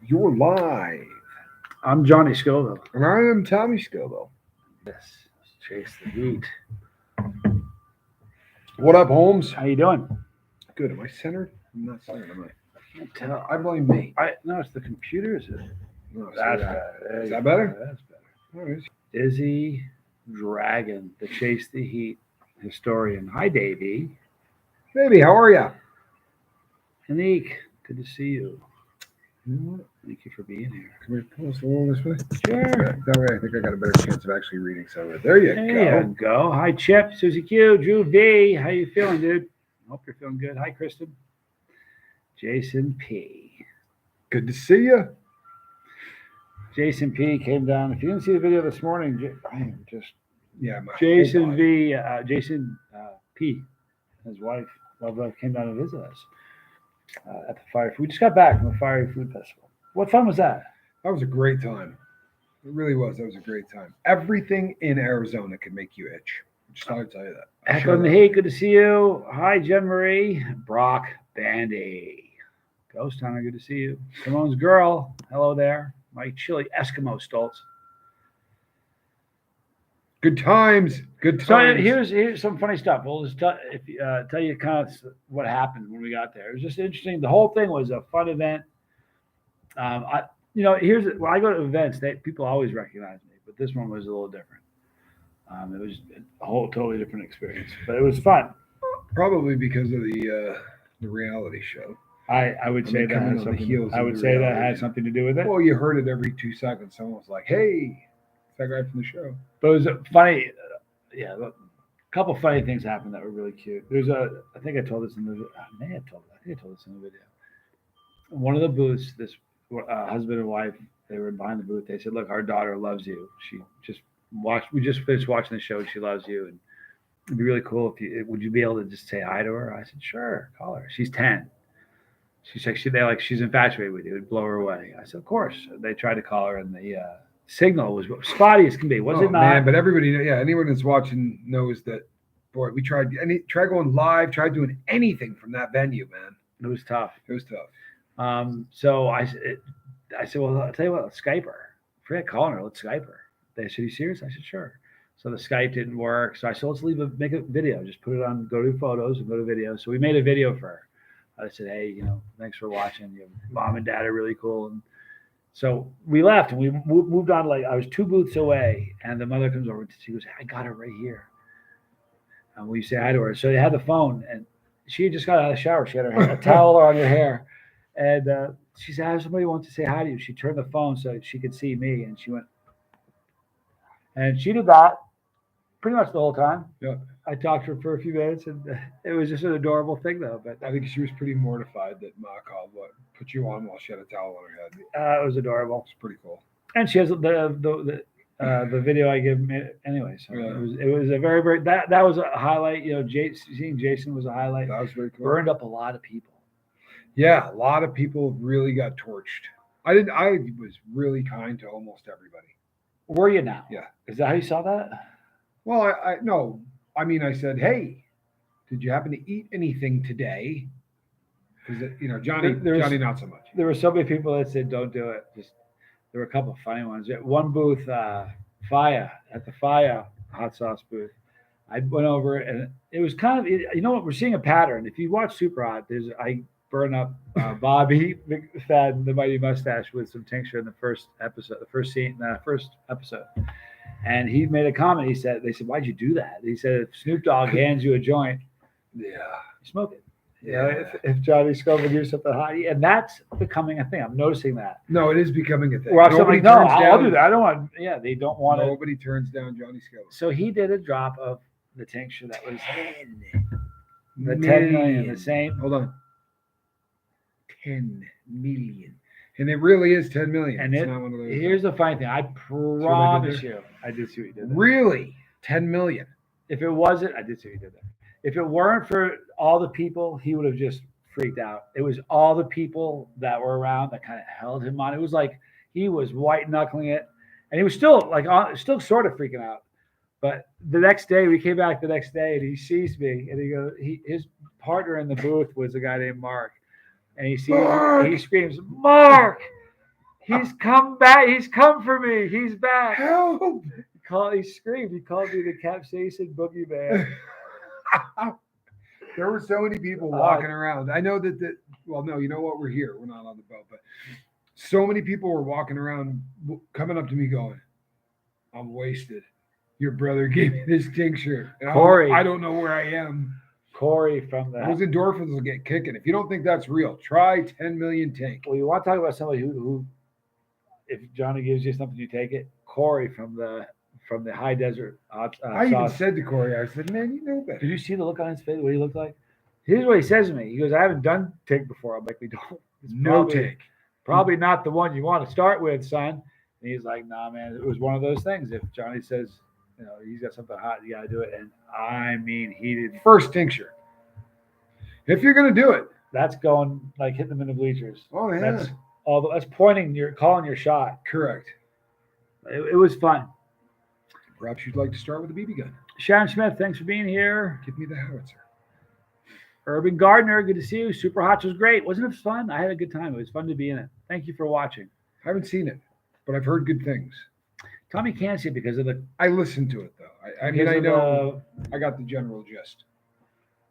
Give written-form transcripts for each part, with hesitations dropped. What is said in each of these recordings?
You're live. I'm Johnny Scoville. And I am Tommy Scoville. Yes, chase the heat. What up, Holmes? How you doing? Good. Am I centered? I'm not centered, am I? I can't tell. I blame me. No, it's the computer. Is it? No, That's better. better. Is that better? That's better. All right. Dizzy Dragon, the Chase the Heat historian. Hi, Davey. Baby, how are ya? Anik, good to see you. You know what? Thank you for being here. Can we pull us a little this way? Sure. That way I think I got a better chance of actually reading some of it. There you There go. you go. Hi, Chip, Susie Q, Drew V. How you feeling, dude? Hope you're feeling good. Hi, Kristen. Jason P. Good to see you. Jason P came down. If you didn't see the video this morning, Yeah, my Jason whole body. Jason P, his wife, Love came down to visit us at the fire. We just got back from the Fiery Food Festival. What fun was that? That was a great time. It really was. That was a great time. Everything in Arizona could make you itch. Just thought I'd tell you that. Echo in the Heat, good to see you. Hi, Jen Marie. Brock Bandy. Ghost Hunter, good to see you. Simone's Girl, hello there. My chili Eskimo Stoltz. Good times. Good So times. here's some funny stuff. We'll just tell you kind of what happened when we got there. It was just interesting. The whole thing was a fun event. When I go to events, people always recognize me, but this one was a little different. It was a whole totally different experience, but it was fun. Probably because of the reality show. I would say that had something. I would say that had something to do with it. Well, you heard it every 2 seconds. Someone was like, "Hey, it's that guy from the show." But it was funny. A couple funny things happened that were really cute. I think I told this in the. I may have told. I think I told this in the video. One of the booths, this husband and wife, they were behind the booth. They said, "Look, our daughter loves you. She just watched. We just finished watching the show. And she loves you, and it'd be really cool if would you be able to just say hi to her?" I said, "Sure, call her. She's 10." She's like she's infatuated with you. It would blow her away. I said, "Of course." They tried to call her, and the signal was spotty as can be. Was it not? Man, but everybody, anyone that's watching knows that. Boy, we tried going live, tried doing anything from that venue, man. It was tough. It was tough. So I said, "Well, I'll tell you what, let's Skype her. Forget calling her. Let's Skype her." They said, "Are you serious?" I said, "Sure." So the Skype didn't work. So I said, "Let's make a video. Just put it on, go to photos and go to video." So we made a video for her. I said, "Hey, thanks for watching. Your mom and dad are really cool." And so we left and we moved on. Like I was 2 booths away, and the mother comes over and she goes, "I got her right here." And we say hi to her. So they had the phone, and she had just got out of the shower. She had a towel on her hair, and she said, "I have somebody wants to say hi to you." She turned the phone so she could see me, and she went, and she did that pretty much the whole time. Yeah. I talked to her for a few minutes, and it was just an adorable thing, though. But I think she was pretty mortified that Ma called put you on while she had a towel on her head. It was adorable. It's pretty cool. And she has the video I give anyway. So yeah. It was a very, very that was a highlight. Seeing Jason was a highlight. That was very cool. Burned up a lot of people. Yeah, a lot of people really got torched. I was really kind to almost everybody. Were you now? Yeah. Is that how you saw that? Well, no. I mean, I said, "Hey, did you happen to eat anything today?" Because Johnny, not so much. There were so many people that said, "Don't do it." There were a couple of funny ones. One booth, Fire at the Fire hot sauce booth. I went over and it was kind of we're seeing a pattern. If you watch Super Hot, I burn up Bobby McFadden, the Mighty Mustache, with some tincture in the first episode, the first episode. And he made a comment. They said, "Why'd you do that?" He said, "If Snoop Dogg hands you a joint, you smoke it." If Johnny Scoville gives something hot, and that's becoming a thing. I'm noticing that. No, it is becoming a thing. Nobody turns down. I'll do that. I don't want. Yeah, they don't want. Nobody turns down Johnny Scoville. So he did a drop of the tincture that was 10 million. The same. Hold on. 10 million. And it really is 10 million. And it's not one of those. Here's the funny thing. I promise you, I did see what you did there. Really? 10 million. If it wasn't, I did see what you did there. If it weren't for all the people, he would have just freaked out. It was all the people that were around that kind of held him on. It was like he was white knuckling it, and he was still still sort of freaking out. But the next day, we came back the next day, and he sees me, and he goes, his partner in the booth was a guy named Mark, and he sees me, he screams, "Mark!" He's come back. He's come for me. He's back. Help! He screamed. He called me the capsaicin boogeyman. There were so many people walking around. I know that. Well, no, you know what? We're here. We're not on the boat, but so many people were walking around, coming up to me, going, "I'm wasted. Your brother gave me this tincture, and Corey, I don't know where I am." Corey from the Those endorphins will get kicking. If you don't think that's real, try 10 million tank. Well, you want to talk about somebody who, if Johnny gives you something, you take it. Corey from the high desert. I even said to Corey, I said, "Man, you know better." Did you see the look on his face? What he looked like? Here's what he says to me. He goes, "I haven't done take before." I'm like, "We don't. It's No take. Probably not the one you want to start with, son." And he's like, "Nah, man. It was one of those things. If Johnny says, he's got something hot, you got to do it." And I mean, he did. First tincture. If you're going to do it. That's going like hitting them in the bleachers. Oh, yeah. That's calling your shot. Correct. It was fun. Perhaps you'd like to start with a BB gun. Sharon Smith, thanks for being here. Give me the howitzer. Urban Gardner, good to see you. Super Hots was great. Wasn't it fun? I had a good time. It was fun to be in it. Thank you for watching. I haven't seen it, but I've heard good things. Tommy can't see it because of the... I listened to it, though. I mean, I know. I got the general gist.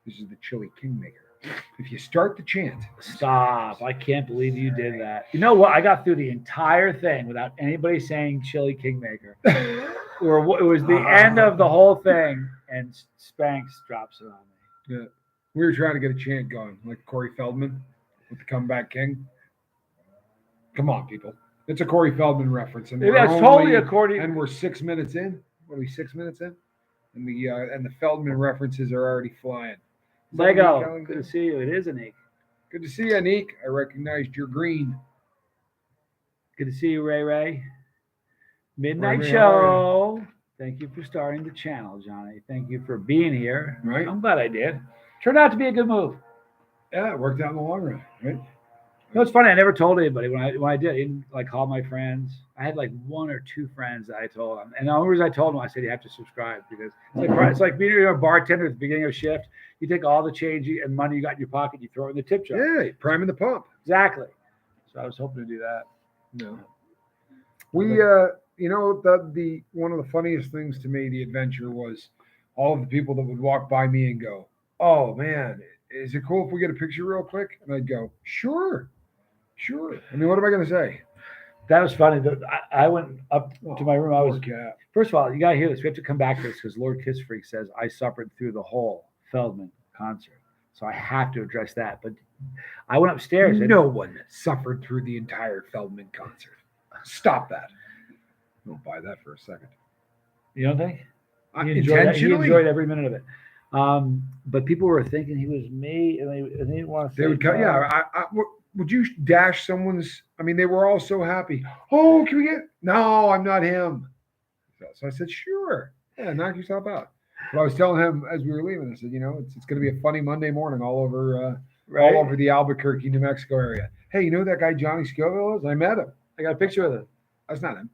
This is the Chili Kingmaker. If you start the chant... Stop. I can't believe you did that. You know what? I got through the entire thing without anybody saying Chili Kingmaker. It was the end of the whole thing, and Spanx drops it on me. Yeah. We were trying to get a chant going, like Corey Feldman with the Comeback King. Come on, people. It's a Corey Feldman reference. And that's totally a Corey. And we're 6 minutes in. What are we, 6 minutes in? And the Feldman references are already flying. Lego, good to see you. It is Anik. Good to see you, Anik. I recognized your green. Good to see you, Ray. Midnight Show. Thank you for starting the channel, Johnny. Thank you for being here. Right. I'm glad I did. Turned out to be a good move. Yeah, it worked out in the long run, right? No, it's funny. I never told anybody when I did. I didn't call my friends. I had like one or two friends that I told them, and the only reason I told them, I said you have to subscribe because it's like being a bartender at the beginning of shift. You take all the change and money you got in your pocket, you throw it in the tip jar. Yeah, priming the pump. Exactly. So I was hoping to do that. No. We, the one of the funniest things to me, the adventure was all of the people that would walk by me and go, "Oh man, is it cool if we get a picture real quick?" And I'd go, "Sure. I mean, what am I going to say?" That was funny. I went up to my room. First of all, you got to hear this. We have to come back to this because Lord Kiss Freak says I suffered through the whole Feldman concert. So I have to address that. But I went upstairs. No one suffered through the entire Feldman concert. Stop that. Don't buy that for a second. You don't think? He enjoyed every minute of it. But people were thinking he was me, and they didn't want to say. They would cut. Yeah. Would you dash someone's? I mean, they were all so happy. "Oh, can we get?" "No, I'm not him." So I said, "Sure. Yeah, knock yourself out." But I was telling him as we were leaving, I said, it's going to be a funny Monday morning all over the Albuquerque, New Mexico area. Hey, you know who that guy Johnny Scoville is? I met him. I got a picture with him. That's not him.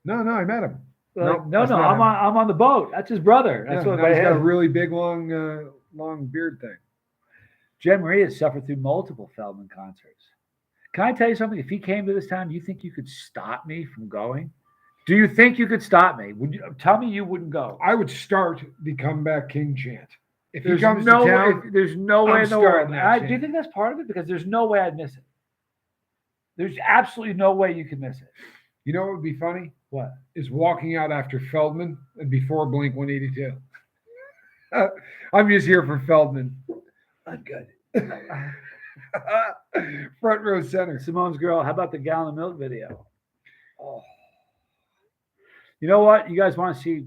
No, I met him. No, I'm on the boat. That's his brother. That's what he's got a really big, long beard thing. Jen Marie has suffered through multiple Feldman concerts. Can I tell you something? If he came to this town, do you think you could stop me from going? Do you think you could stop me? Would you tell me you wouldn't go? I would start the Comeback King chant. If there's he comes to town, there's no way in the world. Do you think that's part of it? Because there's no way I'd miss it. There's absolutely no way you could miss it. You know what would be funny? What? Is walking out after Feldman and before Blink-182. I'm just here for Feldman. I'm good. Front row center. Simone's girl. How about the gallon of milk video? Oh. You know what? You guys want to see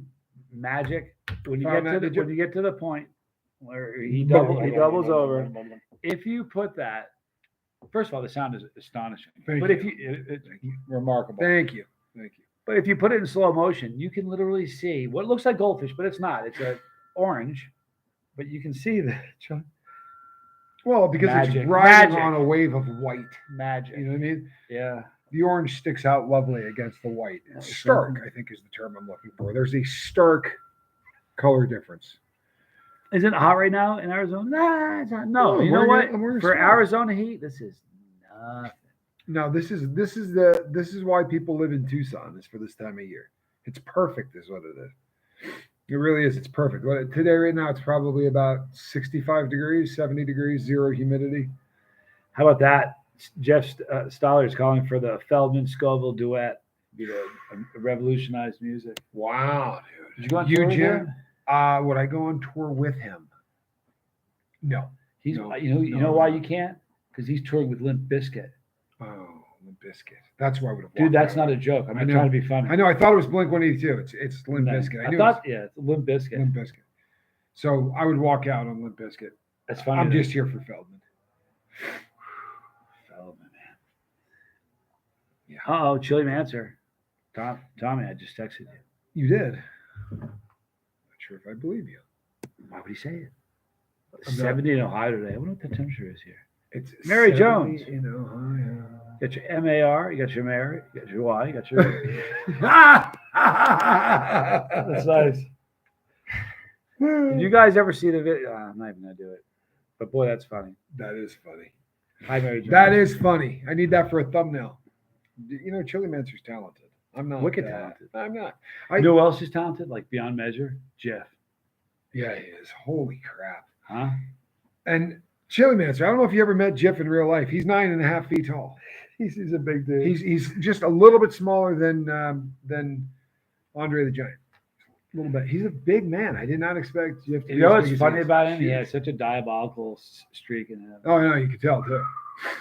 magic? When you get to the point where he doubles over, if you put that, first of all, the sound is astonishing. It's remarkable. Thank you. But if you put it in slow motion, you can literally see what looks like goldfish, but it's not. It's orange, but you can see that. Well, because it's riding on a wave of white. Magic. You know what I mean? Yeah. The orange sticks out lovely against the white. It's stark, I think, is the term I'm looking for. There's a stark color difference. Is it hot right now in Arizona? Nah, it's not. No, you know what? For Arizona heat, this is nothing. No, this is why people live in Tucson is for this time of year. It's perfect, is what it is. It really is. It's perfect. Today, right now, it's probably about 65 degrees, 70 degrees, zero humidity. How about that? Jeff Stoller is calling for the Feldman Scoville duet. Be to revolutionize music. Wow, dude. Did you go on tour with him? Would I go on tour with him? No. He's No, you know why you can't? Because he's touring with Limp Bizkit. Oh, Limp Bizkit. That's why I would have. Dude, that's not a joke. I'm not trying to be funny. I know. I thought it was Blink-182. It's Limp Bizkit. I thought, it's Limp Bizkit. Limp Bizkit. So I would walk out on Limp Bizkit. That's funny. I'm just here for Feldman. Feldman, man. Yeah. Oh, Chili Manser. Tommy, I just texted you. You did. Not sure if I believe you. Why would he say it? 70 in Ohio today. I wonder what the temperature is here. It's Mary Jones. In Ohio. You got your MAR, you got your Mary, you got your Y, you got your. That's nice. Did you guys ever see the video? I'm not even gonna do it. But boy, that's funny. That is funny. Hi, Mary Jones. That is funny. I need that for a thumbnail. You know, Chili Manser's talented. I'm not. Wicked talented. I'm not. You know who else is talented? Like beyond measure? Jeff. Yeah, he is. Holy crap. Huh? And Chili Manser, I don't know if you ever met Jeff in real life. He's 9.5 feet tall. He's a big dude. He's just a little bit smaller than Andre the Giant. A little bit. He's a big man. I did not expect Jeff to be. You know what's funny about him? He has such a diabolical streak in him. Oh no, you can tell too.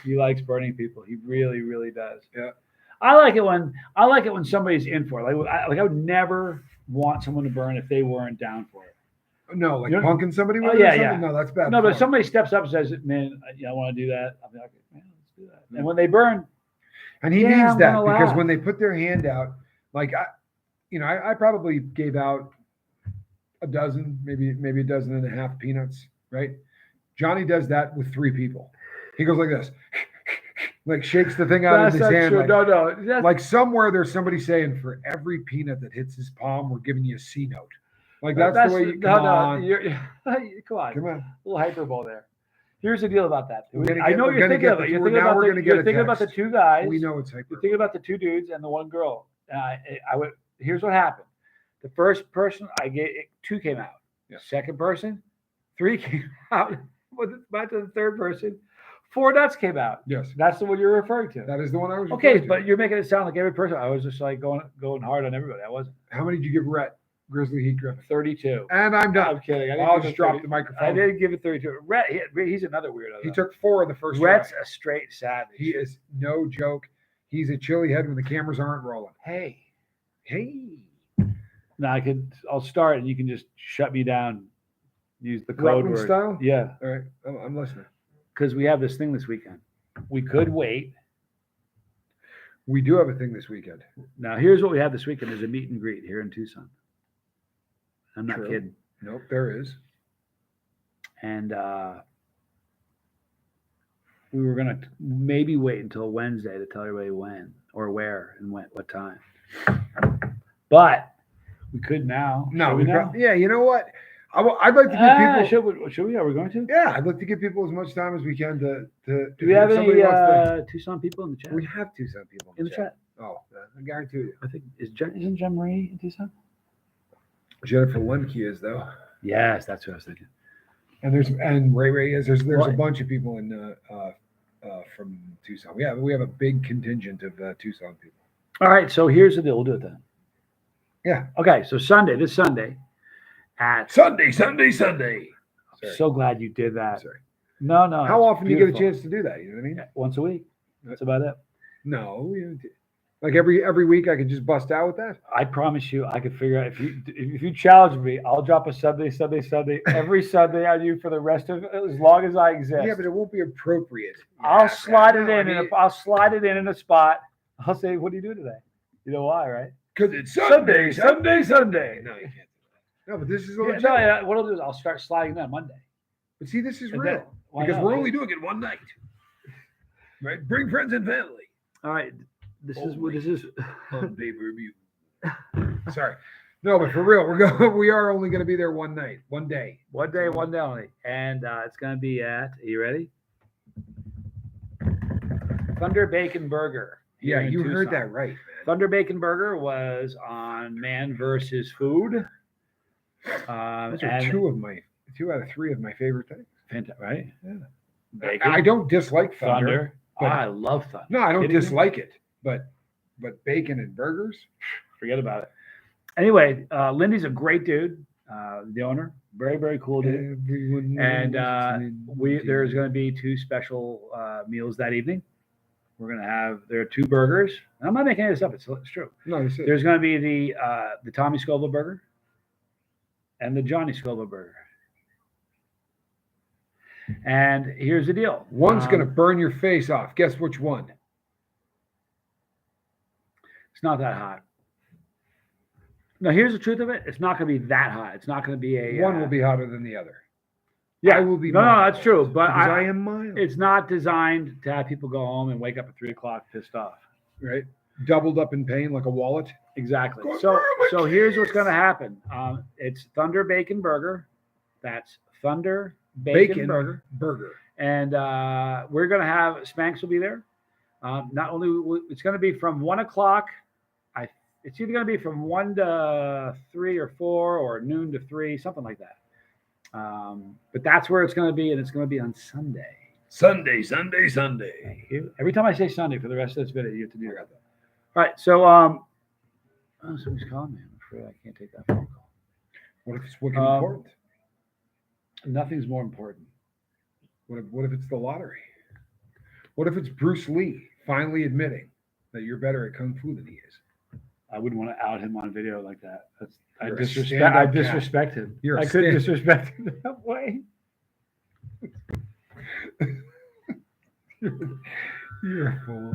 He likes burning people. He really, really does. Yeah. I like it when somebody's in for it. I would never want someone to burn if they weren't down for it. No, like you know, punking somebody with it or something? Yeah. No, that's bad. No, but if somebody steps up and says, "Man, I want to do that," I'll be like, "Man, let's do that." And when they burn, and he means that because when they put their hand out, like I probably gave out a dozen, maybe a dozen and a half peanuts, right? Johnny does that with 3 people. He goes like this, like shakes the thing out of his hand. True. Like, no. Like somewhere there's somebody saying, for every peanut that hits his palm, we're giving you a C note. Like that's the way you come on. Come on. Come on. A little hyperbole there. Here's the deal about that. I know you're thinking of it. You're thinking about the 2 guys. We know it's hyperbole. You're thinking about the 2 dudes and the 1 girl. Here's what happened. The first person I gave 2 came out. Yeah. Second person, 3 came out. Back to the third person, 4 nuts came out. Yes. That's the one you're referring to. That is the one I was Okay, but you're making it sound like every person. I was just like going hard on everybody. I wasn't. How many did you give Rhett? Grizzly Heat Griffin. 32. And I'm done. I'm kidding. I'll just drop the microphone. I didn't give it 32. Rhett, he's another weirdo. He took 4 in the first Rhett's try. a straight savage. He is no joke. He's a chili head when the cameras aren't rolling. Hey. Now I'll start and you can just shut me down. Use the code Rutland word. style? Yeah. All right. I'm listening. Because we have this thing this weekend. We could wait. We do have a thing this weekend. Now, here's what we have this weekend. There's a meet and greet here in Tucson. I'm not kidding. Nope, there is. And we were going to maybe wait until Wednesday to tell everybody when or where and what time. But we could now. No, yeah, you know what? I'd like to give people. Should we? Are we going to? Yeah, I'd like to give people as much time as we can to. Do we have any Tucson people in the chat? We have Tucson people in the chat. Oh, I guarantee you. I think isn't Jen Marie in Tucson? Jennifer Lemke is though. Yes, that's what I was thinking. And Ray is. There's a bunch of people in from Tucson. We have a big contingent of Tucson people. All right, so here's the deal. We'll do it then. Yeah. Okay, so this Sunday. At Sunday. I'm so glad you did that. Sorry. No. How often do you get a chance to do that? You know what I mean? Once a week. That's about it. No, like every week I could just bust out with that. I promise you, I could figure out if you challenge me, I'll drop a Sunday every Sunday on you for the rest of as long as I exist. Yeah, but it won't be appropriate. I'll slide it in. I'll slide it in a spot. I'll say, "What do you do today?" You know why, right? Because it's Sunday. No, you can't. No, but this is what I'll do is I'll start sliding that Monday. But see, this is real because we're only doing it one night, right? Bring friends and family. All right, this is on pay-per-view. Sorry, no, but for real, we are only going to be there one night, one day only, and it's going to be at. Are you ready? Thunder Bacon Burger. Yeah, here in you heard Tucson. that right, man. Thunder Bacon Burger was on Man versus Food. Those are and two out of three of my favorite things. right? Yeah. Bacon, I don't dislike Thunder. Thunder. but- I love Thunder. No, I don't Kidding me? dislike it, but bacon and burgers. Forget about it. Anyway, Lindy's a great dude. The owner, very, very cool dude. Everyone And knows there's going to be 2 special meals that evening. We're going to have, there are 2 burgers. I'm not making any of this up. It's true. No, that's it. There's going to be the Tommy Scoville burger and the Johnny Scoville burger. And here's the deal. One's going to burn your face off. Guess which one? It's not that hot. No, here's the truth of it. It's not going to be that hot. It's not going to be a. One will be hotter than the other. Yeah, I will be. No, mild, that's true. But because I am mild. It's not designed to have people go home and wake up at 3 o'clock pissed off. Right, doubled up in pain like a wallet. Exactly. Go So burn my here's face. what's going to happen. It's Thunder Bacon Burger. That's Thunder Bacon Burger. And we're going to have Spanx will be there. Not only it's going to be from 1 o'clock. It's either going to be from 1 to 3 or 4 or noon to 3, something like that. But that's where it's going to be, and it's going to be on Sunday. Sunday. Thank you. Every time I say Sunday for the rest of this video, you have to do that. All right. So, somebody's calling me. I'm afraid I can't take that phone call. What if it's wicked important? Nothing's more important. What if it's the lottery? What if it's Bruce Lee finally admitting that you're better at kung fu than he is? I wouldn't want to out him on video like that. I You're a stand-up disrespect him. You're a I couldn't stand- disrespect him that way. You're a fool.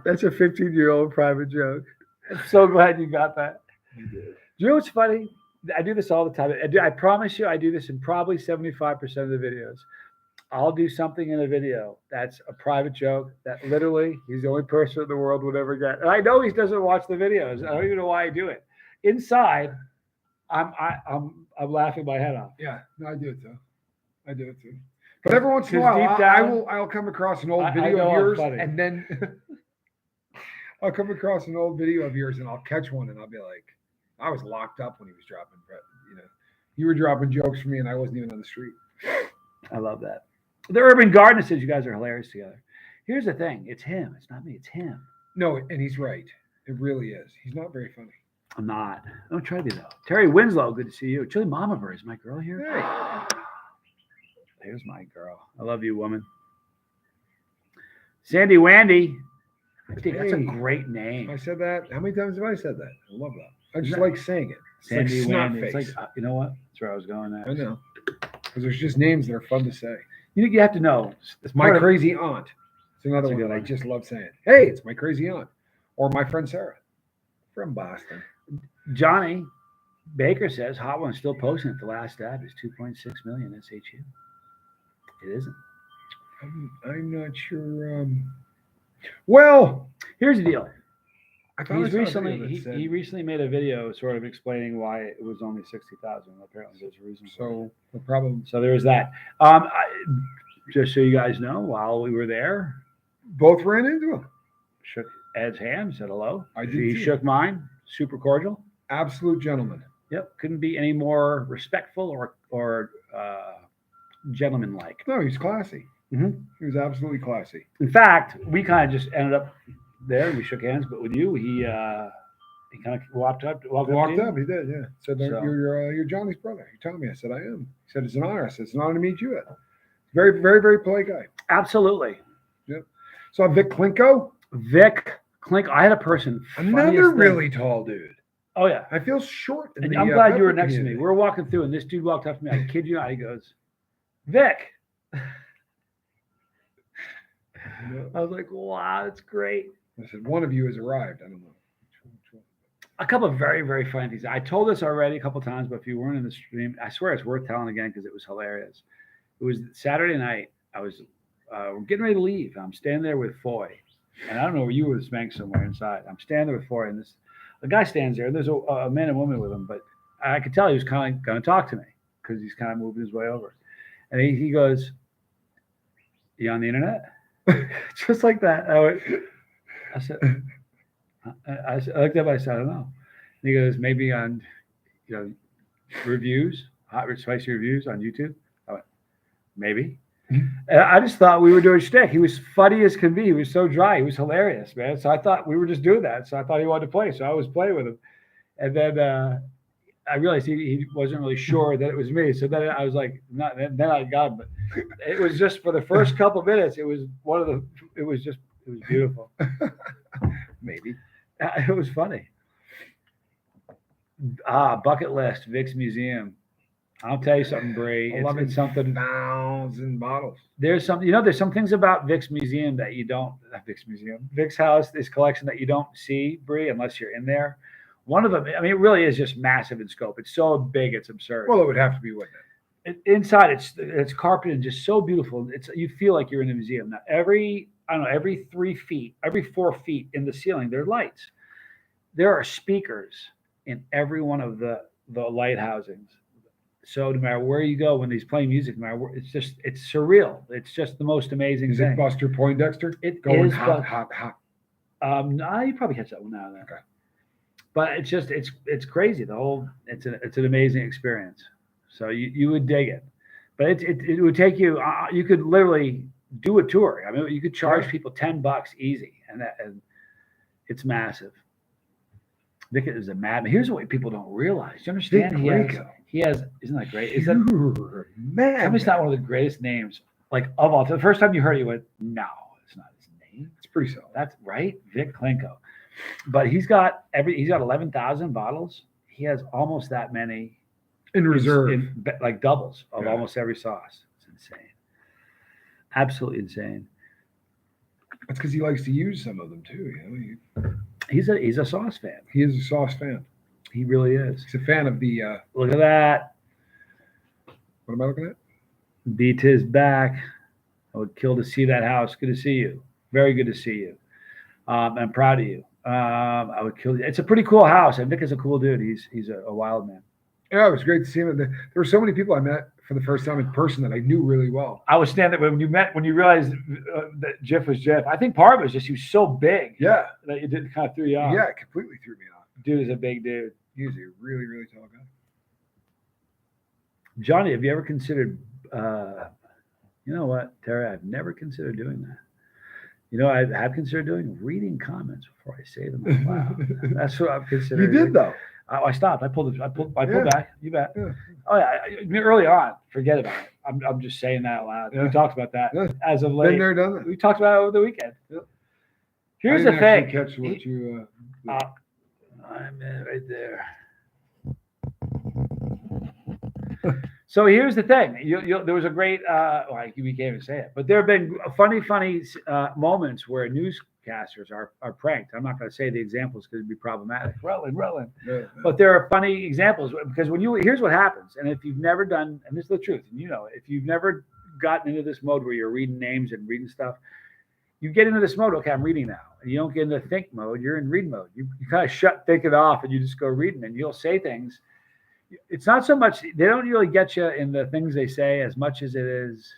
That's a 15-year-old private joke. I'm so glad you got that. You did. You know what's funny? I do this all the time. I promise you, I do this in probably 75% of the videos. I'll do something in a video that's a private joke that literally he's the only person in the world would ever get. And I know he doesn't watch the videos. I don't even know why I do it. Inside, I'm laughing my head off. Yeah, no, I do it too. But every once in a while, Deep down, I'll come across an old I video know of I'm yours, funny. and then I'll come across an old video of yours, and I'll catch one, and I'll be like, I was locked up when he was dropping, you were dropping jokes for me, and I wasn't even on the street. I love that. The Urban Gardener says you guys are hilarious together. Here's the thing. It's him. It's not me. It's him. No, and he's right. It really is. He's not very funny. I'm not. Don't try to be, though. Terry Winslow, good to see you. Chili Mama Bear, is my girl here? Hey. There's my girl. I love you, woman. Sandy Wandy. Dude, that's a Hey. great name. I said that. How many times have I said that? I love that. I just No. like saying it. It's Sandy like snot Wandy. face. It's like, you know what? That's where I was going I at. know. Because there's just names that are fun to say. You have to know. It's My part of- crazy aunt. It's another That's a one good that I one. just love saying. Hey, it's my crazy aunt. Or my friend Sarah from Boston. Johnny Baker says Hot One's still posting it. The last stab is 2.6 million SHU. It isn't. I'm not sure. Well, Here's the deal. I thought I He's saw a recently video that said- he recently made a video sort of explaining why it was only 60,000. Apparently, there's a reason. So the problem. So there was that. Just so you guys know, while we were there, Both ran into him. shook Ed's hand, said hello. I did He too. shook mine. Super cordial. Absolute gentleman. Yep, couldn't be any more respectful or gentleman-like. No, he's classy. Mhm. He was absolutely classy. In fact, we kind of just ended up there. We shook hands, but with you, he kind of walked up. Walked to you. up, he did, yeah. Said, So- you're Johnny's brother. You tell me. I said, I am. He said, it's an honor. I said, it's an honor to meet you. Very, very, very polite guy. Absolutely. So Vic Klinko, Vic Clink. I had a person. another funniest thing. really tall dude. Oh yeah. I feel short. In And the, I'm glad you were pepper next to me. community. We're walking through, and this dude walked up to me. I kid you not. He goes, Vic. Yeah. I was like, wow, that's great. I said, one of you has arrived. I don't know. Which one? A couple of very, very funny things. I told this already a couple of times, but if you weren't in the stream, I swear it's worth telling again because it was hilarious. It was Saturday night. I was getting ready to leave. I'm standing there with Foy, and I don't know where you were, Spank somewhere inside. I'm standing there with Foy, and a guy stands there, and there's a man and woman with him, but I could tell he was kind of going to talk to me because he's kind of moving his way over. And he goes, "You on the internet?" Just like that. I said, I looked up. I said, I don't know. And he goes, maybe on, you know, reviews, hot spicy reviews on YouTube. I went, maybe. And I just thought we were doing shtick. He was funny as can be. He was so dry. He was hilarious, man. So I thought we were just doing that. So I thought he wanted to play. So I was playing with him. And then I realized he wasn't really sure that it was me. So then I was like, not. Then I got him. But it was just for the first couple of minutes. It was beautiful. Maybe. It was funny. Bucket list, Vic's Museum. I'll tell you something, Bree. It's something. 11,000 bottles. There's some things about Vic's Museum that you don't. Not Vic's Museum. Vic's house, this collection that you don't see, Bree, unless you're in there. One of them, I mean, it really is just massive in scope. It's so big, it's absurd. Well, it would have to be, wouldn't it? Inside, it's carpeted just so beautiful. You feel like you're in a museum. Now, every 3 feet, every 4 feet in the ceiling, there are lights. There are speakers in every one of the light housings. So no matter where you go when he's playing music, it's surreal. It's just the most amazing Is thing. it Buster Poindexter? It going is hot. No, you probably catch that one now and then. Okay. But it's crazy. It's an amazing experience. So you would dig it. But it would take you. You could literally do a tour. I mean, you could charge people $10 easy, and it's massive. Vic is a madman. Here's what people don't realize. You understand? He has. Isn't that great? Is that man? Tell me it's not one of the greatest names like of all. The first time you heard it, you went, "No, it's not his name." It's pretty solid. That's right, Vic Klinko. But he's got 11,000 bottles. He has almost that many in reserve, like doubles of almost every sauce. It's insane, absolutely insane. That's because he likes to use some of them too. You know, he's a sauce fan. He is a sauce fan. He really is. He's a fan of the. Look at that. What am I looking at? Beat his back. I would kill to see that house. Good to see you. Very good to see you. I'm proud of you. I would kill you. It's a pretty cool house. And Vic is a cool dude. He's a wild man. Yeah, it was great to see him. There were so many people I met for the first time in person that I knew really well. I was standing when you realized that Jeff was Jeff. I think part of it was just he was so big. Yeah, that it didn't kind of threw you off. Yeah, it completely threw me off. Dude is a big dude. He's a really, really tall guy. Johnny, have you ever considered? You know what, Terry? I've never considered doing that. You know, I have considered doing reading comments before I say them out loud. That's what I've considered. You did though. I stopped. I pulled back. You bet. Yeah. Oh yeah. Early on, forget about it. I'm just saying that out loud. Yeah. We talked about that as of late. Been there, done that. We talked about it over the weekend. Yeah. Here's the thing. Catch what you. I'm right there. So here's the thing. There was a great. We can't even say it, but there have been funny moments where newscasters are pranked. I'm not going to say the examples because it'd be problematic. Rolling. Yeah. But there are funny examples because here's what happens, and if you've never done, and this is the truth, and you know, if you've never gotten into this mode where you're reading names and reading stuff, you get into this mode. Okay, I'm reading now, and you don't get into think mode. You're in read mode. You kind of shut thinking off, and you just go reading, and you'll say things. It's not so much they don't really get you in the things they say as much as it is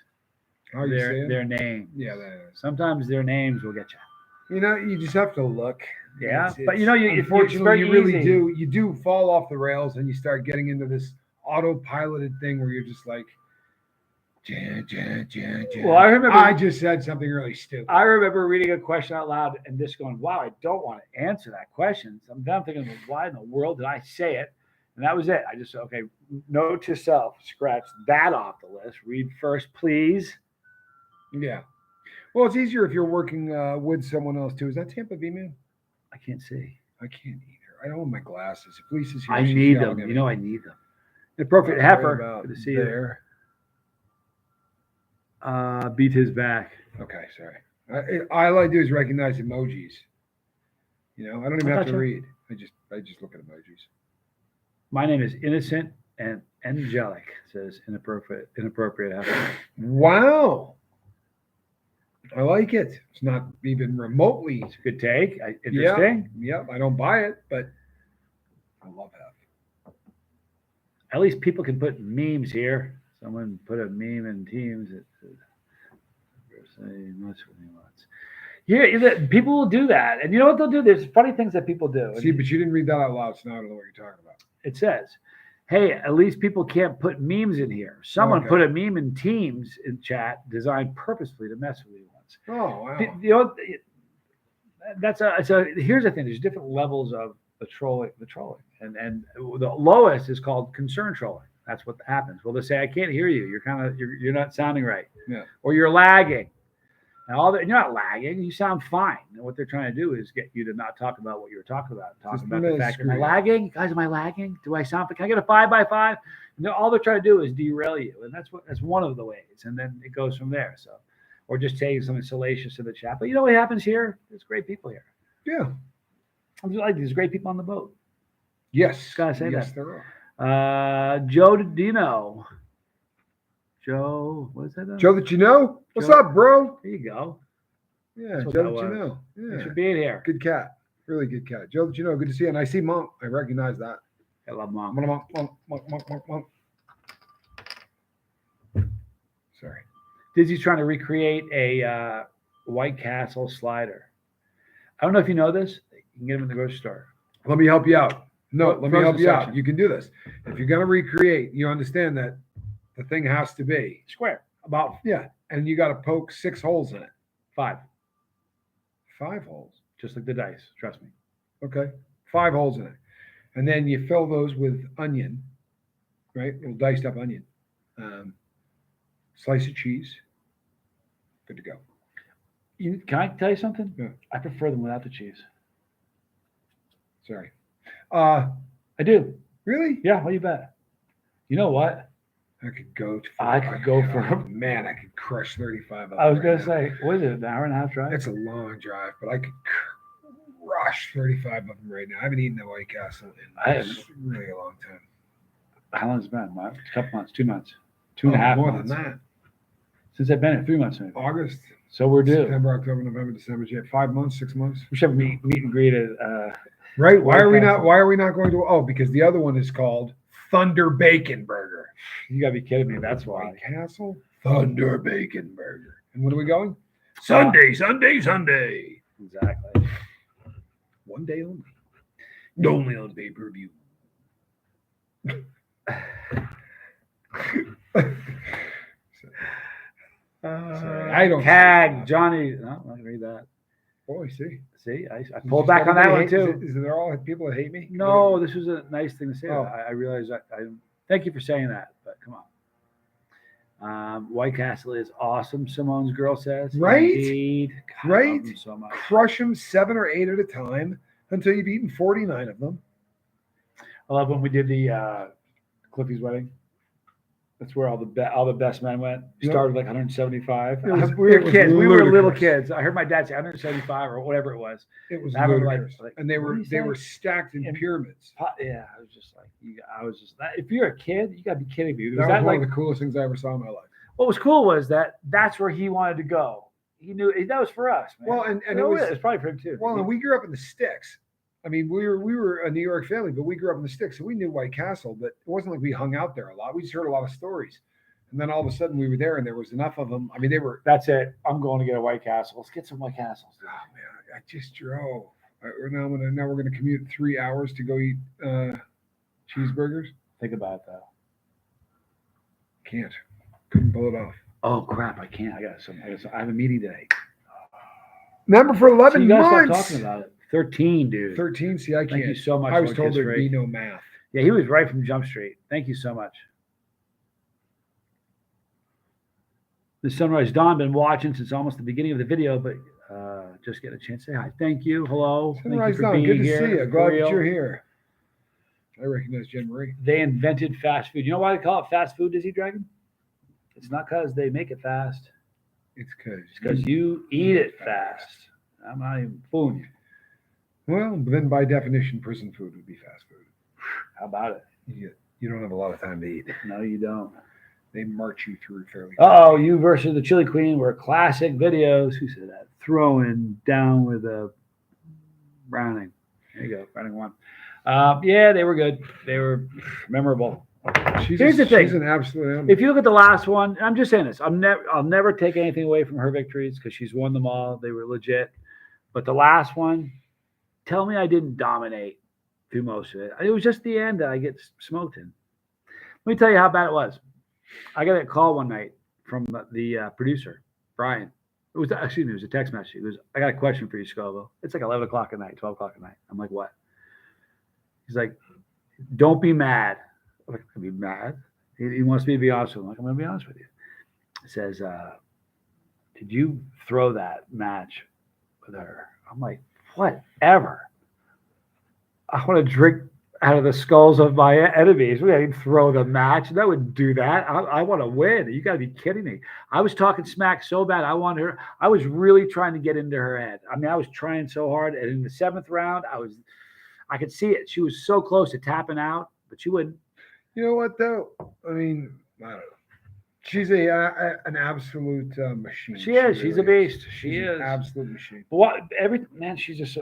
their names. Yeah, sometimes their names will get you. You know, you just have to look. Yeah, but you know, unfortunately, you really do. You do fall off the rails, and you start getting into this autopiloted thing where you're just like, Well, I just said something really stupid. I remember reading a question out loud and just going, "Wow, I don't want to answer that question." So I'm thinking, why in the world did I say it? And that was it. I just said, okay, note to self, scratch that off the list. Read first, please. Yeah. Well, it's easier if you're working with someone else too. Is that Tampa V man? I can't see. I can't either. I don't have my glasses. If Lisa's here, I need them. You know, I need them. Inappropriate heifer. Good to see you. Beat his back. Okay, sorry. All I do is recognize emojis. You know, I don't even have to read. I just look at emojis. My name is Innocent and Angelic, says inappropriate heifer. Wow. I like it. It's not even remotely. It's a good take. Interesting. Yep. I don't buy it, but I love that. At least people can put memes here. Someone put a meme in Teams. It says, Say much when he wants. Yeah, people will do that, and you know what they'll do? There's funny things that people do. See, but you didn't read that out loud, so now I don't know what you're talking about. It says, "Hey, at least people can't put memes in here. Someone Okay. put a meme in Teams in chat designed purposefully to mess with you once." Oh, wow. You know, that's a. So here's the thing: there's different levels of the trolling, and the lowest is called concern trolling. That's what happens. Well, they say, "I can't hear you. You're not sounding right, Yeah. or you're lagging." And all that, you're not lagging. You sound fine. And what they're trying to do is get you to not talk about what you were talking about. Talking about the fact, am I lagging? Guys, am I lagging? Do I sound? Can I get a 5x5? And all they're trying to do is derail you, and that's one of the ways. And then it goes from there. So, or just saying something salacious in the chat. But you know what happens here? There's great people here. Yeah. There's great people on the boat. Yes. Gotta say yes, that. there are. Joe Dino. Joe, what is that? Joe that you know? What's Joe. up, bro? There you go. Yeah, Joe Joe that that you was. know. Thanks Yeah. for being here. Good cat. Really good cat. Joe that you know. Good to see you. And I see Monk. I recognize that. I love Mom. Monk. Sorry. Dizzy's trying to recreate a White Castle slider. I don't know if you know this. You can get them in the grocery store. Let me help you out. No, let me Frozen help you section. out. You can do this. If you're going to recreate, you understand that the thing has to be Square. and you got to poke 6 holes in it. 5. 5 holes. Just like the dice. Trust me. Okay. 5 holes in it. And then you fill those with onion, right? Little diced up onion. Slice of cheese. Good to go. Can I tell you something? Yeah. I prefer them without the cheese. Sorry. I do. Really? Yeah, what do you bet? You know what? I could go for man, I could crush 35 of them. I was going right to say, what is it, an hour and a half drive? It's a long drive, but I could crush 35 of them right now. I haven't eaten the White Castle in really a long time. How long has it been? A couple months, 2 months, 2.5 more months. than that. Since I've been here, 3 months maybe. August. So we're due. September, October, November, December, January. 5 months, 6 months. We should have meet and greet at right. Why are we not? Castle. Why are we not going to? Oh, because the other one is called Thunder Bacon Burger. You gotta be kidding me. That's why. White Castle Thunder Bacon Burger. And when are we going? Sunday. Exactly. One day only. Only on pay-per-view. I don't. CAG, Johnny. No, I'm not gonna read that. Boy, see. I pulled back on that one too. Is there all people that hate me? No, this was a nice thing to say. Oh. I realize I thank you for saying that, but come on. White Castle is awesome, Simone's girl says. Right? Indeed. God, I love them so much. Crush them 7 or 8 at a time until you've eaten 49 of them. I love when we did the Cliffy's wedding. That's where all the best men went. Yep. Started like 175. It was- we were it was kids. We were little ludicrous. kids. I heard my dad say 175 or whatever it was. It was I was ludicrous. like, and they what were do you they were say? stacked in And- pyramids. Yeah, I was just like, if you're a kid, you gotta be kidding me. That was that one like of the coolest things I ever saw in my life. what was cool was that's where he wanted to go. He knew that was for us, man. Well, and it was probably for him too. Well, and we grew up in the sticks. I mean, we were a New York family, but we grew up in the sticks, so we knew White Castle. But it wasn't like we hung out there a lot. We just heard a lot of stories, and then all of a sudden we were there, and there was enough of them. I mean, they were. That's it. I'm going to get a White Castle. Let's get some White Castles. Oh man, I just drove. Now we're gonna commute 3 hours to go eat cheeseburgers. Think about it though. Couldn't pull it off. Oh crap! I can't. I have a meeting today. Remember for 11 you guys months. stop talking about it. 13, dude. 13. See, I can't. Thank you so much. I was Lord told Kids there'd Free. be no math. Yeah, he was right from Jump Street. Thank you so much. The Sunrise Dawn been watching since almost the beginning of the video, but just getting a chance to say hi. Thank you. Hello. Sunrise Thank you for Dawn, being good to here. see you. For Glad real. that you're here. I recognize Jen Marie. They invented fast food. You know why they call it fast food, Dizzy Dragon? It's not because they make it fast. It's because you eat it fast. I'm not even fooling you. Well, then by definition, prison food would be fast food. How about it? You don't have a lot of time to eat. No, you don't. They march you through fairly. Oh, you versus the Chili Queen were classic videos. Who said that? Throwing down with a Browning. There you go. Browning won. Yeah, they were good. They were memorable. Here's the thing. She's an absolute animal. If you look at the last one, I'm just saying this. I'll never take anything away from her victories because she's won them all. They were legit. But the last one, tell me I didn't dominate through most of it. It was just the end that I get smoked in. Let me tell you how bad it was. I got a call one night from the producer, Brian. It was a text message. He goes, I got a question for you, Scoville. It's like 11 o'clock at night, 12 o'clock at night. I'm like, what? He's like, don't be mad. I'm like, I'll be mad. He wants me to be honest with him. I'm like, I'm going to be honest with you. He says, did you throw that match with her? I'm like, whatever. I want to drink out of the skulls of my enemies. We didn't throw the match. That wouldn't do that. I want to win. You got to be kidding me. I was talking smack so bad. I was really trying to get into her head. I mean, I was trying so hard. And in the 7th round, I could see it. She was so close to tapping out, but she wouldn't. You know what, though? I mean, I don't know. She's an absolute machine. She is. She's really a beast. She is an absolute machine. But she's just.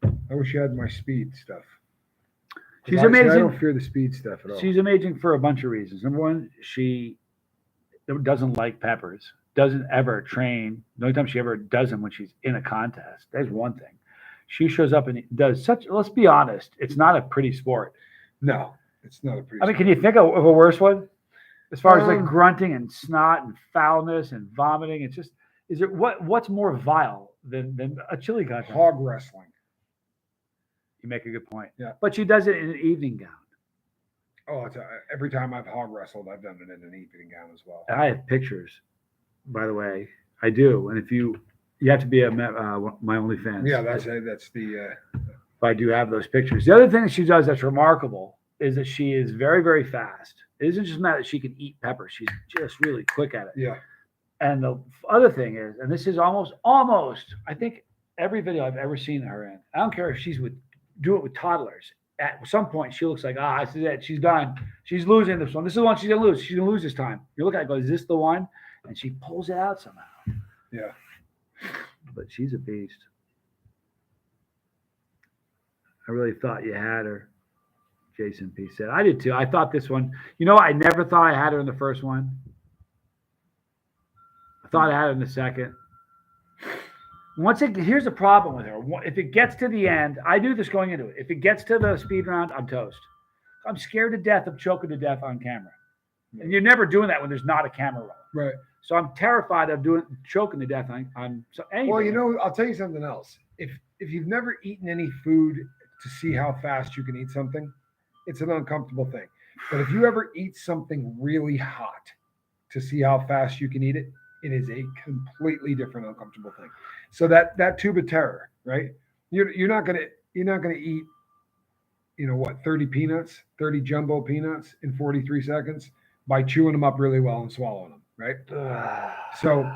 I wish you had my speed stuff. She's amazing. I don't fear the speed stuff at all. She's amazing for a bunch of reasons. Number one, she doesn't like peppers. Doesn't ever train. The only time she ever does them when she's in a contest. That's one thing. She shows up and does such. Let's be honest. It's not a pretty sport. No, it's not a pretty. I mean, can you think of a worse one? As far as like grunting and snot and foulness and vomiting, it's just. Is it what's more vile than a chili contest? Hog wrestling. You make a good point. Yeah. But she does it in an evening gown. Oh, every time I've hog wrestled, I've done it in an evening gown as well. I have pictures, by the way. I do. And if you have to be my OnlyFans. Yeah, that's the. But I do have those pictures. The other thing that she does that's remarkable is that she is very, very fast. It isn't just that she can eat peppers. She's just really quick at it. Yeah. And the other thing is, and this is almost, I think every video I've ever seen her in, I don't care if she's do it with toddlers. At some point, she looks like, this is it. She's done. She's losing this one. This is the one she's going to lose. She's going to lose this time. You look at it, go, is this the one? And she pulls it out somehow. Yeah. But she's a beast. I really thought you had her. Jason P. said. I did too. I thought this one, I never thought I had her in the first one. I thought I had her in the second. Here's the problem with her. If it gets to the end, I do this going into it. If it gets to the speed round, I'm toast. I'm scared to death of choking to death on camera. And you're never doing that when there's not a camera rolling. Right. So I'm terrified of choking to death on anything. Well, I'll tell you something else. If you've never eaten any food to see how fast you can eat something, it's an uncomfortable thing. But if you ever eat something really hot to see how fast you can eat it, it is a completely different uncomfortable thing. So that tube of terror, right? You're not gonna eat, 30 peanuts, 30 jumbo peanuts in 43 seconds by chewing them up really well and swallowing them, right? So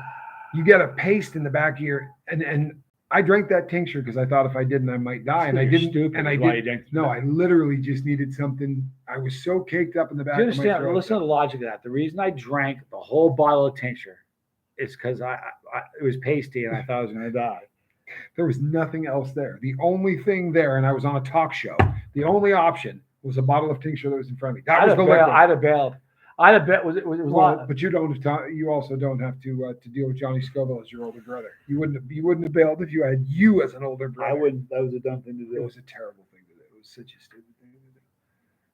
you get a paste in the back of your and I drank that tincture because I thought if I didn't, I might die, and I didn't. Stupid. And I didn't. No, I literally just needed something. I was so caked up in the back. Do you understand? Well, listen to the logic of that. The reason I drank the whole bottle of tincture is because it was pasty and I thought I was going to die. There was nothing else there. The only thing there, and I was on a talk show. The only option was a bottle of tincture that was in front of me. That was the liquid. I'd have bailed. It was well, but you also don't have to deal with Johnny Scoville as your older brother. You wouldn't have bailed if you had you as an older brother. I wouldn't. That was a dumb thing to do. It was a terrible thing to do. It was such a stupid thing to do.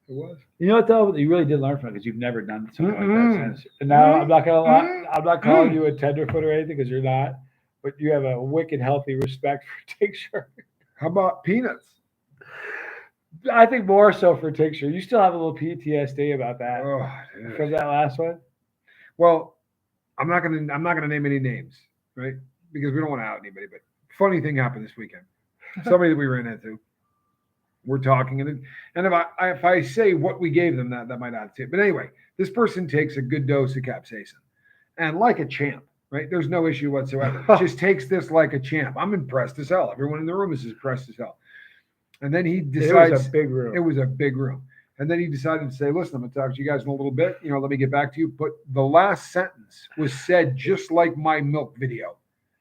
It was. You know what though? You really did learn from it because you've never done something like that since. And now I'm not gonna lie. I'm not calling you a tenderfoot or anything because you're not. But you have a wicked healthy respect for tincture. How about peanuts? I think more so for tincture. You still have a little PTSD about that from that last one. Well, I'm not gonna name any names, right? Because we don't want to out anybody. But funny thing happened this weekend. Somebody that we ran into. We're talking, and if I say what we gave them, that might add to it. But anyway, this person takes a good dose of capsaicin, and like a champ, right? There's no issue whatsoever. Just takes this like a champ. I'm impressed as hell. Everyone in the room is impressed as hell. And then he decides it was a big room. It was a big room. And then he decided to say, listen, I'm going to talk to you guys in a little bit. Let me get back to you. But the last sentence was said just like my milk video.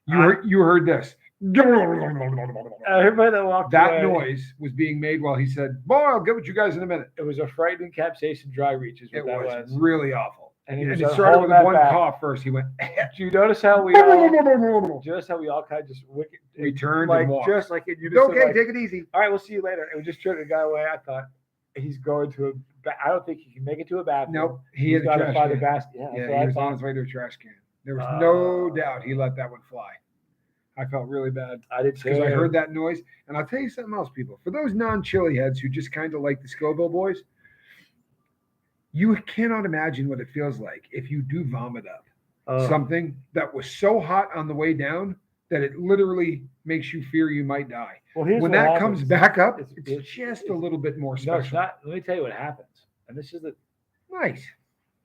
You heard this. Everybody that walked That away, noise was being made while he said, "Boy, I'll get with you guys in a minute." it was a frightening capsaicin dry reach is what It that was was. really awful. And he And was it started holding with that one back. cough first. He went, Do you notice how we all just how we all kind of just we turned like and walked. just like in It's unison, okay, like, take it easy. all right, we'll see you later. And we just turned the guy away. I thought he's going to I don't think he can make it to a bathroom. Nope, He's had a got to trash find a can. basket. Yeah, Yeah, that's what he I was on thought. his way to a trash can. There was no doubt he let that one fly. I felt really bad I did because I too. heard that noise. And I'll tell you something else, people. For those non-chili heads who just kind of like the Scoville boys, you cannot imagine what it feels like if you do vomit up something that was so hot on the way down that it literally makes you fear you might die. Well, here's When what that happens. comes back up, It's- it's just a little bit more No, special. it's not. Let me tell you what happens. And this is Nice.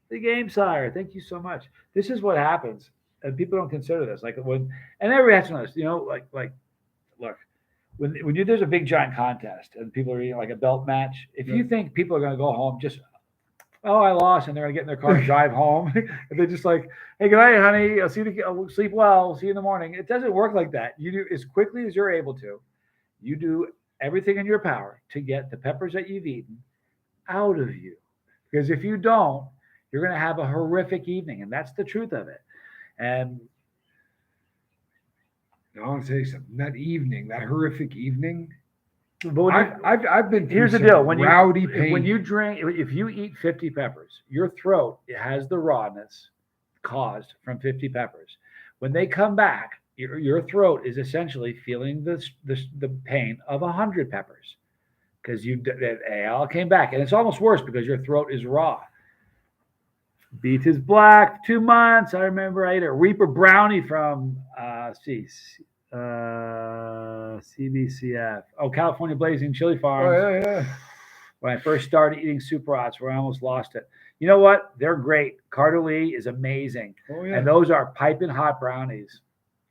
the game, sire. Thank you so much. This is what happens, and people don't consider this. Like when, and everybody has to know this. You know, like, look, when there's a big giant contest and people are eating like a belt match. If you think people are going to go home just, oh, I lost, and they're going to get in their car and drive home, and they're just like, hey, good night, honey. I'll see you. I'll sleep well. See you in the morning. It doesn't work like that. You do as quickly as you're able to. You do everything in your power to get the peppers that you've eaten out of you. Because if you don't, you're going to have a horrific evening. And that's the truth of it. And I want to tell you something. That evening, that horrific evening, but when I've been through here's the some deal. rowdy pain. When you drink, if you eat 50 peppers, your throat it has the rawness caused from 50 peppers. When they come back, your throat is essentially feeling the pain of 100 peppers because they all came back, and it's almost worse because your throat is raw. Beef is black. 2 months. I remember I ate a Reaper brownie from CBCF. Oh, California Blazing Chili Farms. Oh, yeah. When I first started eating super hots, where I almost lost it. You know what? They're great. Carter Lee is amazing. Oh, yeah. And those are piping hot brownies.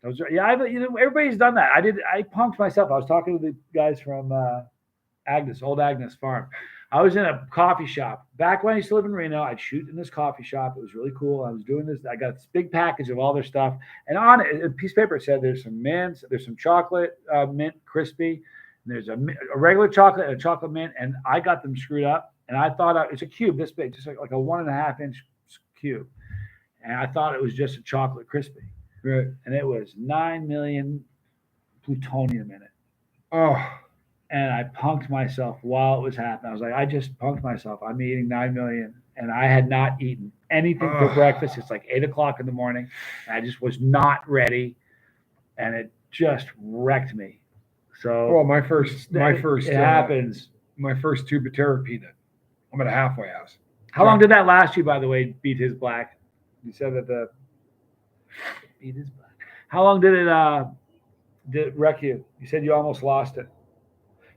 Those are everybody's done that. I punked myself. I was talking to the guys from Old Agnes Farm. I was in a coffee shop back when I used to live in Reno. I'd shoot in this coffee shop. It was really cool. I was doing this. I got this big package of all their stuff, and on it, a piece of paper said there's some mints, there's some chocolate mint crispy, and there's a regular chocolate and a chocolate mint, and I got them screwed up. And I thought it's a cube this big, just like a 1.5 inch cube, and I thought it was just a chocolate crispy. Right. And it was 9 million plutonium in it. Oh. And I punked myself while it was happening. I was like, I just punked myself. I'm eating 9 million. And I had not eaten anything for breakfast. It's like 8 o'clock in the morning. And I just was not ready. And it just wrecked me. So well, my first it happens. My first tube of terror peanut. I'm at a halfway house. How long did that last you, by the way, Beat His Black? You said that Beat His Black. How long did it wreck you? You said you almost lost it.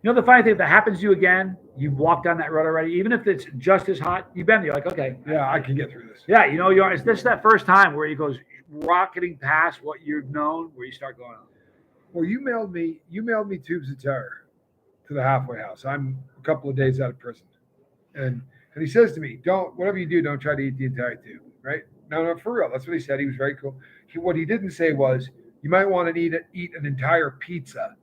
You know the funny thing, if that happens to you again, you've walked down that road already. Even if it's just as hot, you've been there. You're like, okay, yeah, I can get through this. Yeah, it's this is that first time where it goes rocketing past what you've known, where you start going. Well, you mailed me tubes of terror to the halfway house. I'm a couple of days out of prison, and he says to me, whatever you do, don't try to eat the entire tube, right? No, for real. That's what he said. He was very cool. What he didn't say was, you might want to eat an entire pizza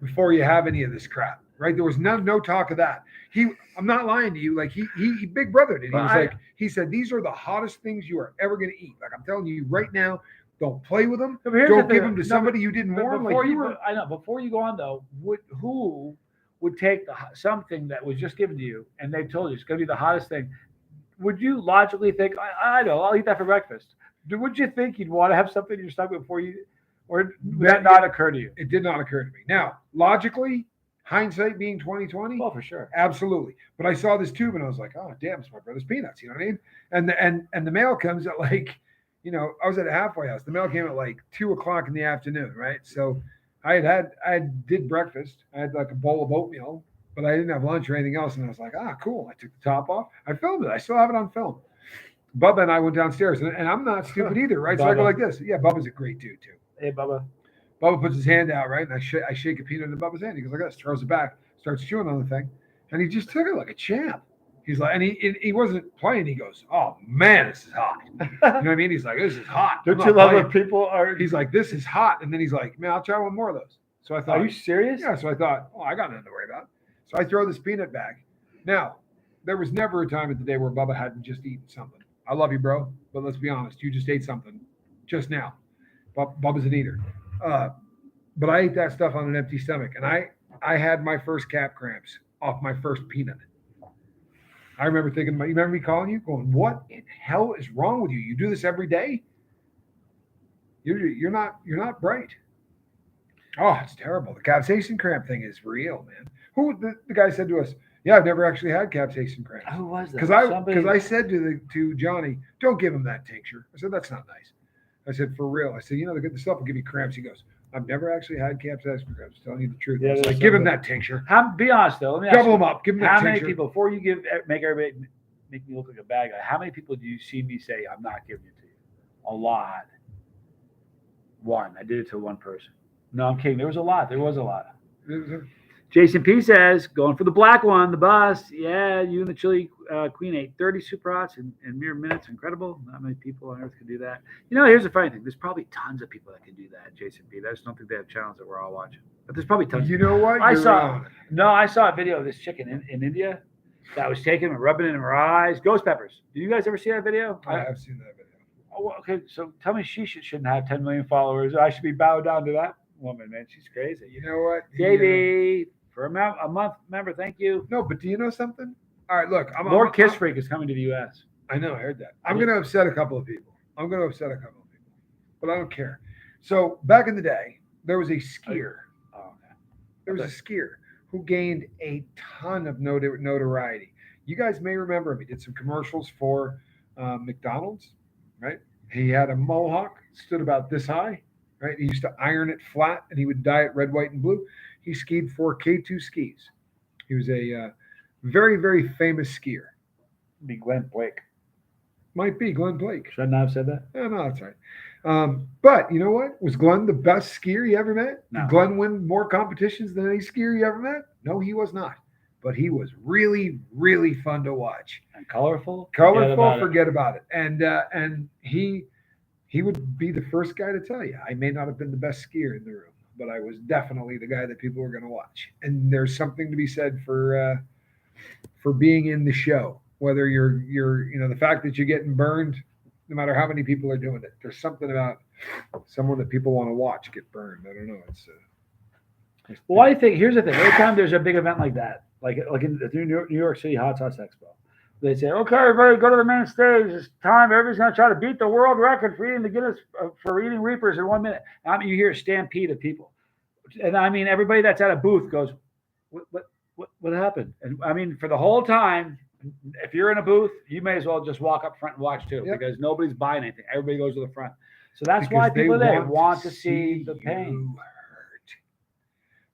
before you have any of this crap, right? There was no talk of that. I'm not lying to you. Like he big brothered it. He said, these are the hottest things you are ever going to eat. Like I'm telling you right now, don't play with them. Don't give them to somebody you didn't warn. I know. Before you go on though, who would take something that was just given to you and they told you it's going to be the hottest thing? Would you logically think, I know, I'll eat that for breakfast? Would you think you'd want to have something in your stomach before you? Or did that not occur to you? It did not occur to me. Now, logically, hindsight being 2020, well, for sure, absolutely. But I saw this tube and I was like, oh damn, it's my brother's peanuts. You know what I mean? And the mail comes at like, I was at a halfway house. The mail came at like 2:00 in the afternoon, right? So I did breakfast. I had like a bowl of oatmeal, but I didn't have lunch or anything else. And I was like, cool. I took the top off. I filmed it. I still have it on film. Bubba and I went downstairs, and I'm not stupid either, right? Bubba. So I go like this. Yeah, Bubba's a great dude too. Hey, Bubba. Bubba puts his hand out, right? And I shake a peanut in Bubba's hand. He goes like this, throws it back, starts chewing on the thing. And he just took it like a champ. He's like, and he wasn't playing. He goes, "Oh man, this is hot." You know what I mean? He's like, "This is hot." Don't I'm you not love playing. when people are? He's like, "This is hot," and then he's like, "Man, I'll try one more of those." So I thought, Are you serious? yeah. So I thought, oh, I got nothing to worry about. So I throw this peanut back. Now, there was never a time of the day where Bubba hadn't just eaten something. I love you, bro, but let's be honest, you just ate something just now. Bubba's an eater. But I ate that stuff on an empty stomach, and I had my first calf cramps off my first peanut. I remember thinking, you remember me calling you, going, "What in hell is wrong with you? You do this every day. You're not bright." Oh, it's terrible. The capsaicin cramp thing is real, man. Who the guy said to us, "Yeah, I've never actually had capsaicin cramps." Who was that? Because I said to Johnny, "Don't give him that tincture." I said, "That's not nice." I said, "For real." I said, the stuff will give you cramps." He goes, "I've never actually had capsaicin cramps. Telling you the truth." Yeah, I was like, there's "Give him something. that tincture. Be honest though. Let me ask Double you, him up. Give him how that many tincture." people before you make everybody make me look like a bad guy? How many people do you see me say I'm not giving it to you? A lot. One. I did it to one person. No, I'm kidding. There was a lot. Jason P says, going for the black one, the bus. Yeah, you and the chili queen ate 30 super hots in mere minutes. Incredible. Not many people on earth could do that. Here's the funny thing. There's probably tons of people that can do that, Jason P. I just don't think they have channels that we're all watching. But there's probably tons. You know what? I saw a video of this chicken in India that was taken and rubbing it in her eyes. Ghost peppers. Did you guys ever see that video? I have seen that video. Oh, okay. So tell me she shouldn't have 10 million followers. I should be bowed down to that woman, man. She's crazy. You know what? Davey, for a month member, thank you. No, but do you know something? All right, look. Lord Kiss Freak is coming to the U.S. I know, I heard that. I'm going to upset a couple of people. But I don't care. So back in the day, there was a skier. There was a skier who gained a ton of notoriety. You guys may remember him. He did some commercials for McDonald's, right? He had a mohawk, stood about this high, right? He used to iron it flat, and he would dye it red, white, and blue. He skied for K2 Skis. He was a very, very famous skier. Be Glenn Blake. Might be Glenn Blake. Should I not have said that? No, that's right. But you know what? Was Glenn the best skier you ever met? No. Did Glenn win more competitions than any skier you ever met? No, he was not. But he was really, really fun to watch. And colorful? Forget about it. And he would be the first guy to tell you, I may not have been the best skier in the room, but I was definitely the guy that people were going to watch. And there's something to be said for being in the show, whether you're the fact that you're getting burned, no matter how many people are doing it. There's something about someone that people want to watch get burned. I don't know. Well, I think here's the thing. Every time there's a big event like that, like in the New York City Hot Sauce Expo, they say, "Okay, everybody, go to the main stage. It's time. Everybody's going to try to beat the world record for eating the Guinness for eating Reapers in 1 minute." I mean, you hear a stampede of people, and I mean, everybody that's at a booth goes, "What happened?" And I mean, for the whole time, if you're in a booth, you may as well just walk up front and watch too, because nobody's buying anything. Everybody goes to the front. So that's why people there want to see the pain.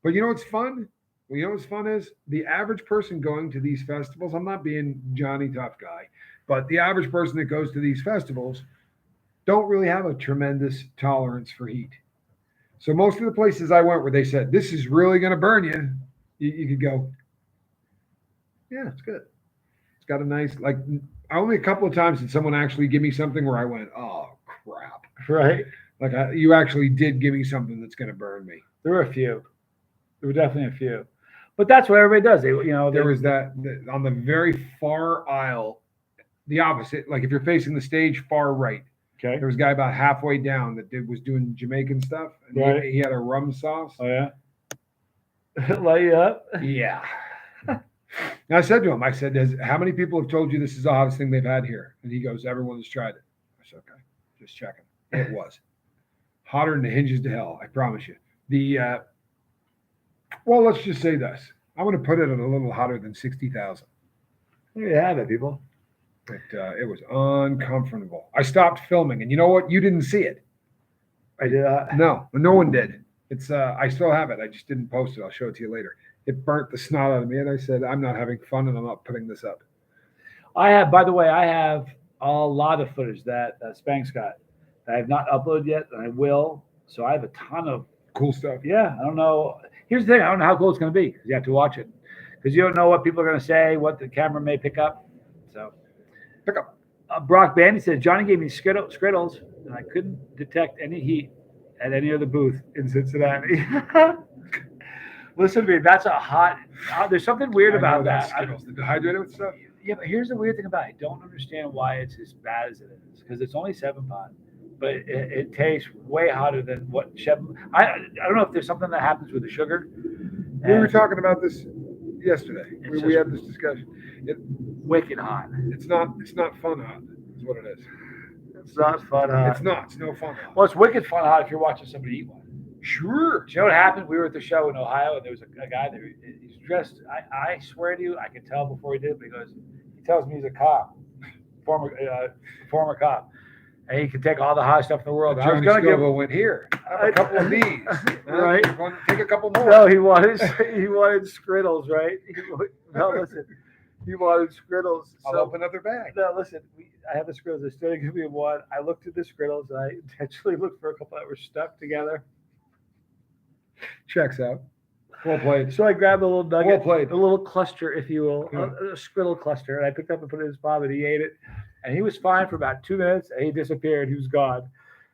But you know what's fun? Well, you know what's fun is the average person going to these festivals. I'm not being Johnny Tough Guy, but the average person that goes to these festivals don't really have a tremendous tolerance for heat. So most of the places I went where they said, "This is really going to burn you," you could go, "Yeah, it's good. It's got a nice," like only a couple of times did someone actually give me something where I went, "Oh, crap." Right. Like you actually did give me something that's going to burn me. There were a few. There were definitely a few. But that's what everybody does. There was that on the very far aisle, the opposite. Like if you're facing the stage far right, okay, there was a guy about halfway down that was doing Jamaican stuff, and right. he had a rum sauce. Oh yeah, light you up. Yeah. And I said to him, "How many people have told you this is the hottest thing they've had here?" And he goes, "Everyone's tried it." I said, "Okay, just checking." It was hotter than the hinges to hell. I promise you. Well, let's just say this. I'm going to put it at a little hotter than 60,000. There you have it, people. It was uncomfortable. I stopped filming, and you know what? You didn't see it. I did. No one did. It's I still have it. I just didn't post it. I'll show it to you later. It burnt the snot out of me, and I said, "I'm not having fun, and I'm not putting this up." By the way, I have a lot of footage that Spanx got that I have not uploaded yet, and I will. So I have a ton of cool stuff. Yeah, I don't know. Here's the thing. I don't know how cool it's going to be because you have to watch it because you don't know what people are going to say, what the camera may pick up. So, Pick up. Brock Bandy said Johnny gave me Skittles, and I couldn't detect any heat at any other booth in Cincinnati. Listen to me, that's a hot. There's something weird I know about that. Skittles, the dehydrated with stuff. Yeah, but here's the weird thing about it. I don't understand why it's as bad as it is because it's only 7 pot, but it tastes way hotter than what Chef. I don't know if there's something that happens with the sugar. We were talking about this yesterday. It's We just- had this discussion. Wicked hot. It's not fun hot. Is what it is. It's not fun hot. It's not. It's no fun hot. Well, it's wicked fun hot if you're watching somebody eat one. Sure. Do you know what happened? We were at the show in Ohio, and there was a guy there. He's dressed. I swear to you, I could tell before he did it because he tells me he's a cop, former cop, and he can take all the hot stuff in the world. I was Johnny going to give Scoville went here. Have a couple of these. Right. Take a couple more. No, he wanted Skittles, right? No, listen, he wanted Skittles. I'll open another bag. No, listen, I have the Skittles. They're still giving me one. I looked at the Skittles, and I intentionally looked for a couple that were stuck together. Checks out. Well played. So I grabbed a little nugget, Well played. a little cluster, if you will, Yeah. a Skittle cluster, and I picked up and put it in his palm, and he ate it. And he was fine for about 2 minutes, and he disappeared. He was gone.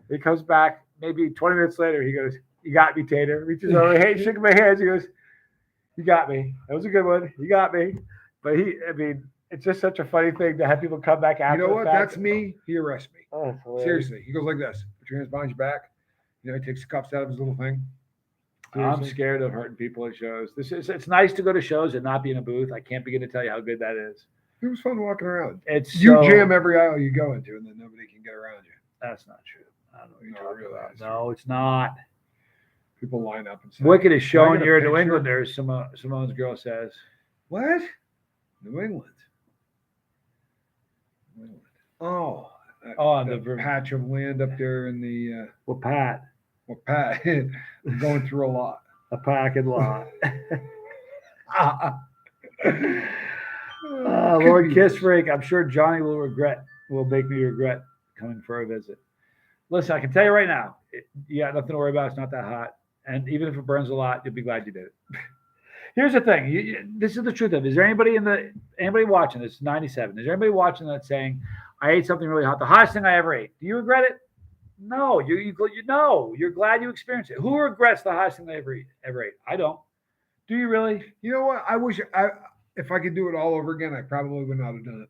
He comes back maybe 20 minutes later. He goes, "You got me, Tater." Reaches over, hey, shaking my hands. He goes, "You got me. That was a good one. You got me." But it's just such a funny thing to have people come back after. You know the what? fact. That's me. He arrests me. Oh, that's hilarious. Seriously. He goes like this. Put your hands behind your back. He takes the cuffs out of his little thing. I'm Seriously. scared of hurting people at shows. It's nice to go to shows and not be in a booth. I can't begin to tell you how good that is. It was fun walking around. It's You so- jam every aisle you go into, and then nobody can get around you. That's not true. I don't know what you're No, talking really, about. it's No, it's not. People line up and say, Wicked is "Can I showing get a you're in New picture?" Englanders, Simone's girl says. What? New England. New England. Oh. Oh, that the patch of land up there in the well, Pat, Pat. I'm going through a lot. a parking lot. Could Lord be Kiss worse. Freak, I'm sure Johnny will make me regret coming for a visit. Listen, I can tell you right now, you got nothing to worry about. It's not that hot. And even if it burns a lot, you'll be glad you did it. Here's the thing. This is the truth of it. Is there anybody watching this? 97. Is there anybody watching that saying, I ate something really hot, the hottest thing I ever ate? Do you regret it? No. You know, you're glad you experienced it. Who regrets the hottest thing they ever ate? I don't. Do you really? You know what? If I could do it all over again, I probably would not have done it.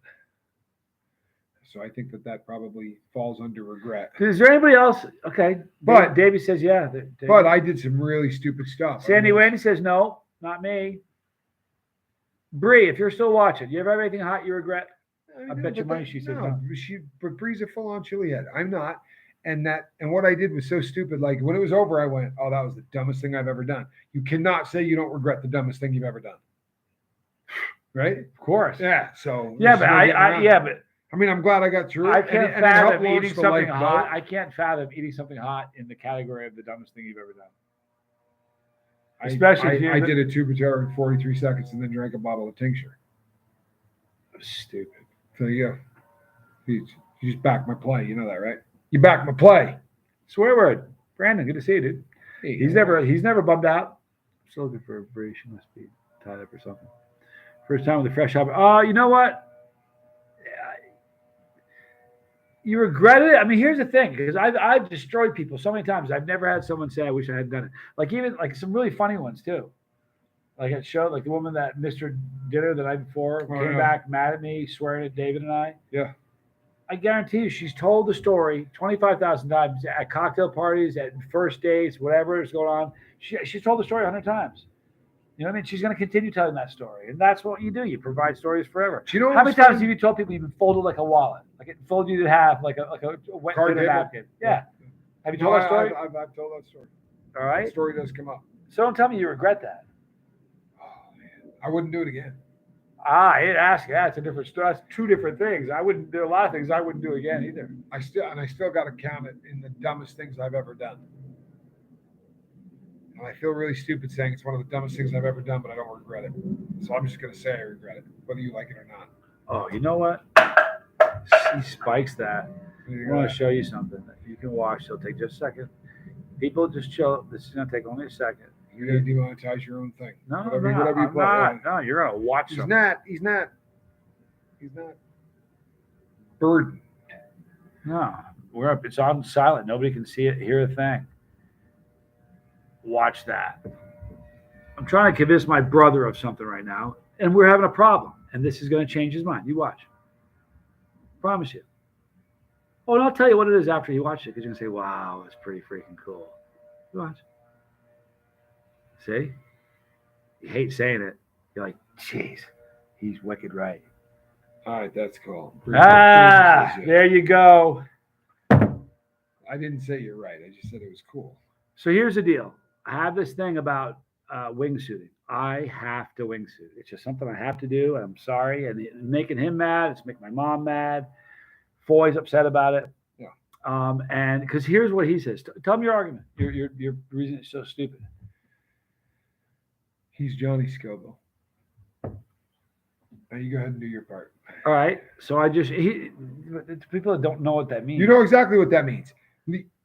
So I think that probably falls under regret. Is there anybody else? Okay. But- Davey says, yeah. But I did some really stupid stuff. Sandy I mean, Wendy says, no, not me. Bree, if you're still watching, you ever have anything hot you regret? I bet you money she said no. But Bree's a full-on chili head. I'm not. And what I did was so stupid. Like when it was over, I went, "Oh, that was the dumbest thing I've ever done." You cannot say you don't regret the dumbest thing you've ever done, right? Of course. Yeah. So Yeah, there's but no getting around it. but I mean, I'm glad I got through it. I can't and it helped fathom launch eating the something lifeboat. hot. I can't fathom eating something hot in the category of the dumbest thing you've ever done. Especially if I did a tubator in 43 seconds and then drank a bottle of tincture. Stupid. So there you go. You just back my play. You know that, right? You back my play. Swear word. Brandon, good to see you, dude. Hey, He's never bummed out. Still looking for a Bree. She must be tied up or something. First time with a fresh hop. You know what? You regret it? I mean, here's the thing, because I've destroyed people so many times. I've never had someone say, I wish I hadn't done it. Like even like some really funny ones too. Like at show, like the woman that missed her dinner the night before came back mad at me, swearing at David and I. Yeah. I guarantee you she's told the story 25,000 times at cocktail parties, at first dates, whatever is going on. She's told the story 100 times. You know what I mean? She's going to continue telling that story. And that's what you do. You provide stories forever. Do you know what How many was times funny? have you told people you've been folded like a wallet? Like it folded you in half, like a wet Card dinner table? napkin. Yeah. Have you No, told that story? I've told that story. All That right. story does come up. So don't tell me you regret that. Oh man, I wouldn't do it again. I didn't ask you. That's a different story. That's two different things. There are a lot of things I wouldn't do again either. I still got to count it in the dumbest things I've ever done. And I feel really stupid saying it's one of the dumbest things I've ever done, but I don't regret it. So I'm just going to say I regret it, whether you like it or not. Oh, you know what? He spikes that. There you I go. want to show you something. If you can watch, it'll take just a second. People just chill. This is going to take only a second. You're going to demonetize your own thing. No, whatever, no, whatever you I'm put. not. No, you're going to watch He's something. not. He's not. He's not. burdened. No, we're up. It's on silent. Nobody can see it, hear a thing. Watch that. I'm trying to convince my brother of something right now, and we're having a problem. And this is going to change his mind. You watch. Promise you. Oh, and I'll tell you what it is after you watch it, because you're going to say, wow, it's pretty freaking cool. You watch. See? You hate saying it. You're like, jeez, he's wicked right. All right, that's cool. There you go. I didn't say you're right. I just said it was cool. So here's the deal. I have this thing about wingsuiting. I have to wingsuit. It's just something I have to do, and I'm sorry. And it's making him mad. It's making my mom mad. Foy's upset about it. Yeah. And because here's what he says. Tell me your argument. Your reason it's so stupid. He's Johnny Scoville. Now you go ahead and do your part. All right. So people that don't know what that means. You know exactly what that means.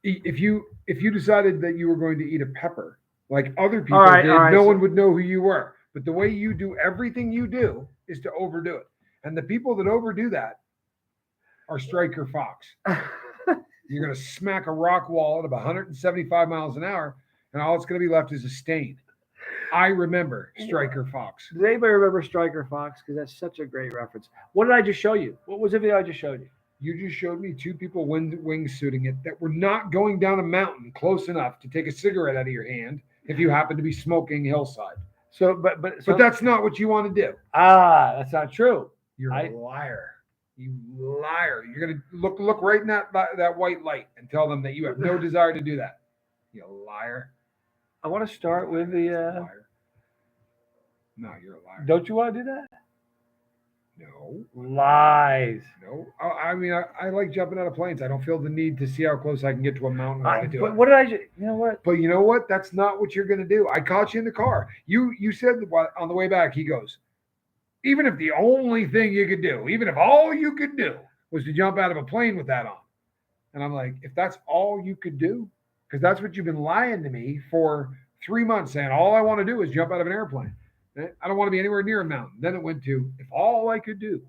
If you decided that you were going to eat a pepper like other people did, no one would know who you were. But the way you do everything you do is to overdo it. And the people that overdo that are Striker Fox. You're going to smack a rock wall at 175 miles an hour, and all it's going to be left is a stain. I remember Striker Fox. Does anybody remember Striker Fox? Because that's such a great reference. What did I just show you? What was the video I just showed you? You just showed me two people wingsuiting it that were not going down a mountain close enough to take a cigarette out of your hand if you happen to be smoking hillside. But that's not what you want to do. That's not true. You're a liar. You liar. You're going to look right in that white light and tell them that you have no desire to do that. You liar. I want to start with the... Liar. No, you're a liar. Don't you want to do that? No. Lies. No. I mean, I like jumping out of planes. I don't feel the need to see how close I can get to a mountain while I do it. What did I do? You know what? But you know what? That's not what you're going to do. I caught you in the car. You said on the way back, he goes, even if the only thing you could do, even if all you could do was to jump out of a plane with that on. And I'm like, if that's all you could do, because that's what you've been lying to me for 3 months, saying all I want to do is jump out of an airplane. I don't want to be anywhere near a mountain. Then it went to, if all I could do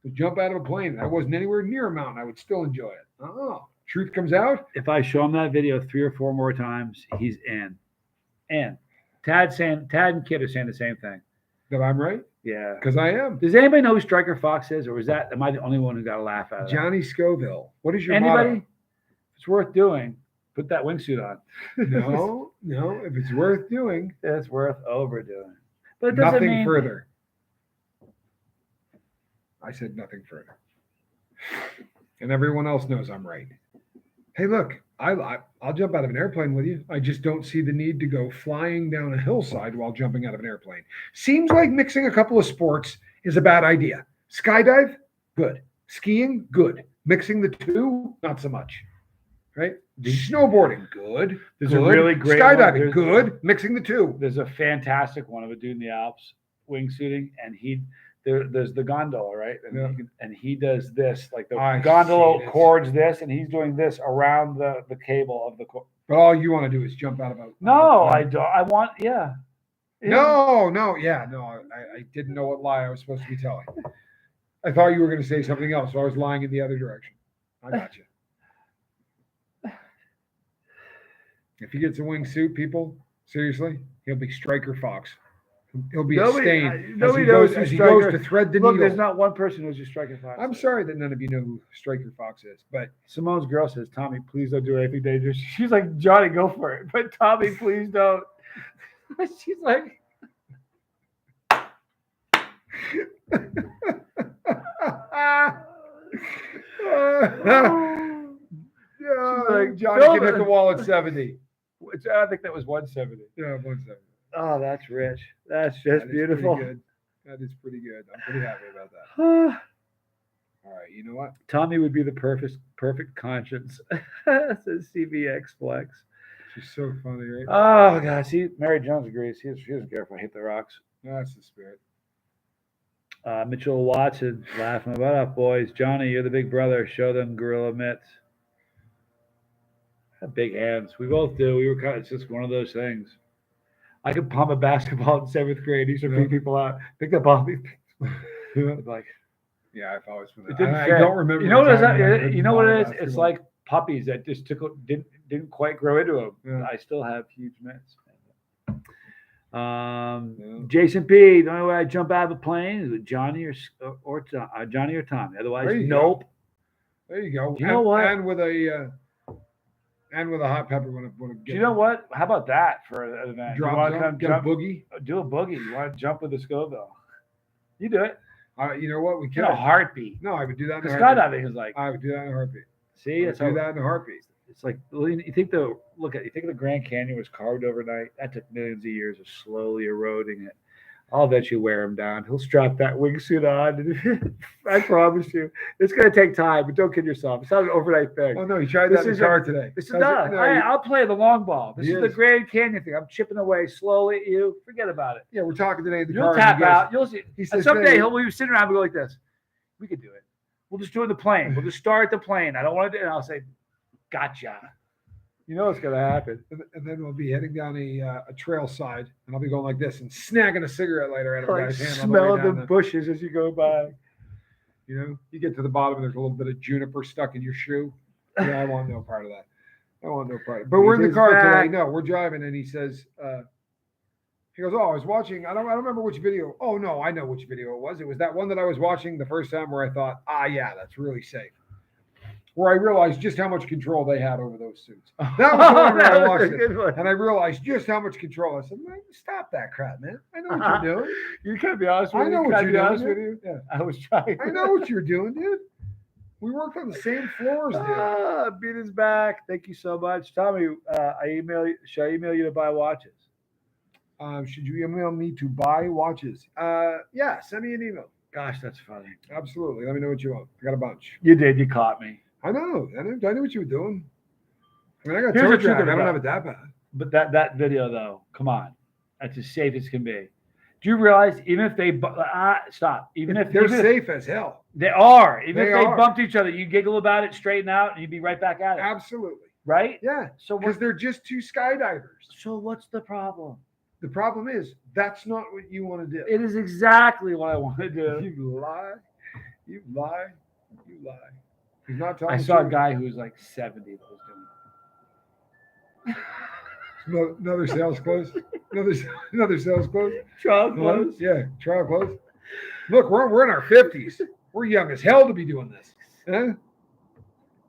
was jump out of a plane and I wasn't anywhere near a mountain, I would still enjoy it. Oh, truth comes out. If I show him that video 3 or 4 more times, he's in. And Tad and Kid are saying the same thing. That I'm right? Yeah. Because I am. Does anybody know who Striker Fox is, or am I the only one who got a laugh out of it? Johnny Scoville. What is your Anybody? motto? If it's worth doing, put that wingsuit on. No. If it's worth doing, it's worth overdoing. But it doesn't nothing mean further. I said nothing further. And everyone else knows I'm right. Hey, look, I'll jump out of an airplane with you. I just don't see the need to go flying down a hillside while jumping out of an airplane. Seems like mixing a couple of sports is a bad idea. Skydive, good. Skiing, good. Mixing the two, not so much. Right? Snowboarding, good. There's a really great skydiving, good. Mixing the two. There's a fantastic one of a dude in the Alps wingsuiting, and there's the gondola, right? And he does this, like the gondola cords this, and he's doing this around the cable of the cord. But all you want to do is jump out of a... No, I don't. I want, yeah. No, I didn't know what lie I was supposed to be telling. I thought you were going to say something else, so I was lying in the other direction. I got you. If he gets a wingsuit, people, seriously, he'll be Striker Fox. He'll be a stain as he goes to thread the needle. There's not one person who's a Striker Fox. I'm sorry that none of you know who Striker Fox is, but Simone's girl says, Tommy, please don't do anything dangerous. She's like, Johnny, go for it. But Tommy, please don't. She's like... like, Johnny can hit the wall at 70. I think that was 170. Yeah, 170. Oh, that's rich. That's just beautiful. That is pretty good. I'm pretty happy about that. All right, you know what? Tommy would be the perfect conscience. Says CVX Flex. She's so funny, right? Oh, God. See, Mary Jones agrees. She doesn't care if I hit the rocks. That's the spirit. Mitchell Watson laughing. What up, boys? Johnny, you're the big brother. Show them gorilla mitts. Have big hands. We both do. It's just one of those things. I could pump a basketball in 7th grade. These are big people out. Pick that ball. Like, Yeah, I've always been. It didn't I fit. don't remember. You know what it is? a time when I couldn't You know what buy it is? It's basketball. like puppies that just didn't quite grow into them. Yeah. I still have huge mitts. Yeah. Jason P. The only way I jump out of a plane is with Johnny or Johnny or Tommy. Otherwise, There you nope. go. There you go. You know what? And with a hot pepper when it Do you know what? How about that for an event? You drop want to zone, come get jump? a boogie. Do a boogie. You want to jump with the Scoville? You do it You know what? We in could. a heartbeat. No, I would do that in The a heartbeat. skydiving is like, I would do that in a heartbeat. see, I it's would do that in a heartbeat. It's like you think the Grand Canyon was carved overnight? That took millions of years of slowly eroding it. I'll bet you wear him down. He'll strap that wingsuit on. I promise you, it's going to take time, but don't kid yourself. It's not an overnight thing. Oh no, he tried This that in is the car today. This is That's not. it. No, I'll play the long ball. This He is the is. Grand Canyon thing. I'm chipping away slowly at you. Forget about it. yeah, we're talking today in the You'll car. and tap he goes- out. You'll see. He says, Someday "Hey," he'll be sitting around and go like this. We could do it. We'll just do it in the plane. We'll just start the plane. I don't want to do it. And I'll say, gotcha. You know what's going to happen. and then we'll be heading down a trail side, and I'll be going like this and snagging a cigarette lighter out of a Like guy's hand on the way smelling down the bushes as you go by. You know, you get to the bottom, and there's a little bit of juniper stuck in your shoe. Yeah, I want no part of that. I want no part of it. But we're in the He's car back. today. No, we're driving, and he says, he goes, "Oh, I was watching. I don't remember which video. Oh no, I know which video it was. It was that one that I was watching the first time where I thought, yeah, that's really safe." Where I realized just how much control they had over those suits. That was the one where I watched it. And I realized just how much control. I said, "Man, stop that crap, man. I know what you're doing. You can't be honest with I me. know what Can I you're be doing. honest with dude. you. Yeah. I was trying. I know what you're doing, dude. We worked on the same floors, dude." Beat is back. Thank you so much. Tommy, should I email you to buy watches? Should you email me to buy watches? Yeah, send me an email. Gosh, that's funny. Absolutely. Let me know what you want. I got a bunch. You did. You caught me. I know. I knew what you were doing. I mean, I got Here's the toe truth drag. of it, I don't though. have it that bad. But that video though, come on, that's as safe as can be. Do you realize even if they stop, even if They're even if- safe as hell. they are, even They if they are. bumped each other, you giggle about it, straighten out, and you'd be right back at it, Absolutely. right? Yeah. So Because they're just two skydivers. so what's the problem? The problem is that's not what you want to do. It is exactly what I want to do. You lie. You lie. You lie. He's not telling I the saw a truth. guy who was like 70 that was doing Another sales close. Another sales close. it. Trial close. Yeah, trial close. Look, we're in our 50s. We're young as hell to be doing this. Huh?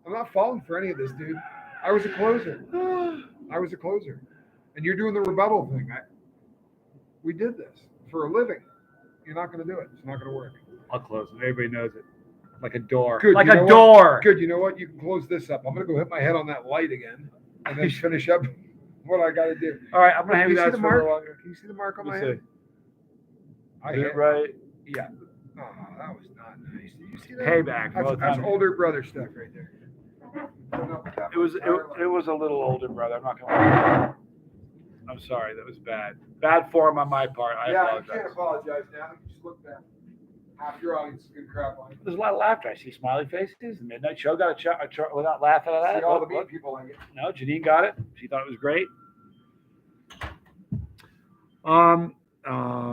I'm not falling for any of this, dude. I was a closer. And you're doing the rebuttal thing. We did this for a living. You're not going to do it. It's not going to work. I'll close it. Everybody knows it. Like a door. Good, Like you know a what? door. Good. You know what? You can close this up. I'm going to go hit my head on that light again and then finish up what I got to do. All right, I'm gonna Can hang you you see guys the for a little mark? longer. Can you see the mark on Let my me head? see. I Is it hit. right? Yeah. Oh, that was not nice. Did you see that? Payback. That's older brother stuff right there. It was a little older, brother. I'm not gonna lie. I'm sorry. That was bad. Bad form on my part. I Yeah, you apologize. can't apologize now. You just look back. Half your audience is good crap on you. There's a lot of laughter. I see smiley faces. The Midnight Show got without laughing at that. See all the Look, mean look. people like it. No, Janine got it. She thought it was great. Oh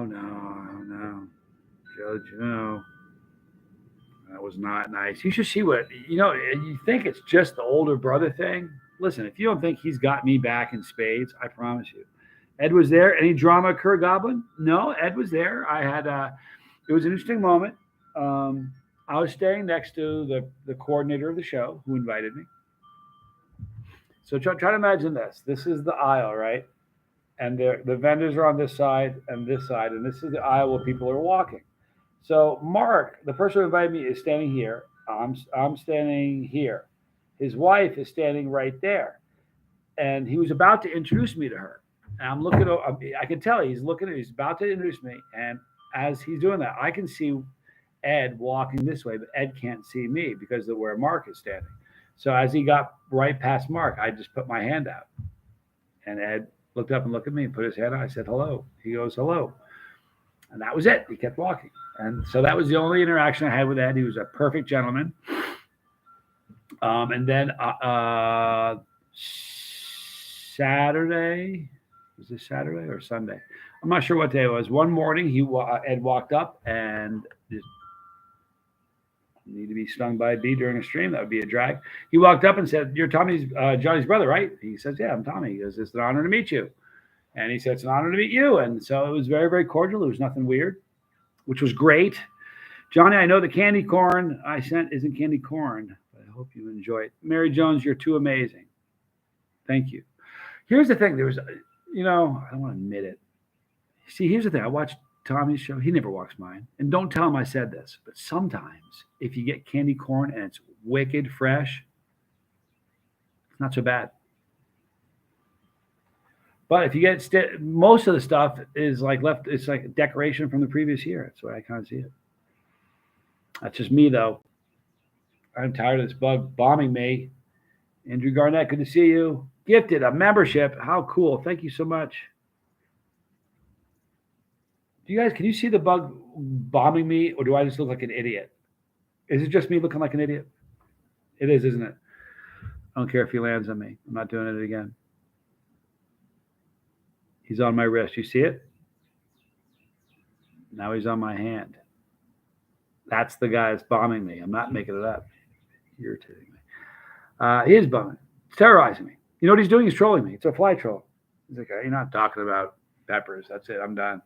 no, Judge, no, that was not nice. You should see what you think it's just the older brother thing. Listen, if you don't think he's got me back in spades, I promise you. Ed was there. Any drama occur, Goblin? No, Ed was there. I had it was an interesting moment. I was staying next to the coordinator of the show who invited me. So try to imagine this. This is the aisle, right? And the vendors are on this side, and this is the aisle where people are walking. So Mark, the person who invited me, is standing here. I'm standing here. His wife is standing right there, and he was about to introduce me to her. And I'm looking. I can tell he's looking. He's about to introduce me, and as he's doing that, I can see Ed walking this way, but Ed can't see me because of where Mark is standing. So as he got right past Mark, I just put my hand out, and Ed looked up and looked at me and put his hand out. I said, hello. He goes, hello. And that was it. He kept walking. And so that was the only interaction I had with Ed. He was a perfect gentleman. And then Saturday, was this Saturday or Sunday? I'm not sure what day it was. One morning, Ed walked up and just Need to be stung by a bee during a stream. That would be a drag. He walked up and said, "You're Johnny's brother, right?" He says, "Yeah, I'm Tommy." He goes, "It's an honor to meet you." And he said, "It's an honor to meet you." And so it was very, very cordial. There was nothing weird, which was great. Johnny, I know the candy corn I sent isn't candy corn, but I hope you enjoy it. Mary Jones, you're too amazing. Thank you. Here's the thing. There was, I don't want to admit it. See, here's the thing. I watched Tommy's show. He never watched mine. And don't tell him I said this, but sometimes if you get candy corn and it's wicked fresh, it's not so bad. But if you get most of the stuff is like left, it's like decoration from the previous year. That's the way I kind of see it. That's just me, though. I'm tired of this bug bombing me. Andrew Garnett, good to see you. Gifted a membership. How cool. Thank you so much. Can you see the bug bombing me, or do I just look like an idiot? Is it just me looking like an idiot? It is, isn't it? I don't care if he lands on me. I'm not doing it again. He's on my wrist. You see it? Now he's on my hand. That's the guy that's bombing me. I'm not making it up. Irritating me. He is bombing. It's terrorizing me. You know what he's doing? He's trolling me. It's a fly troll. He's like, "You're not talking about peppers. That's it. I'm done."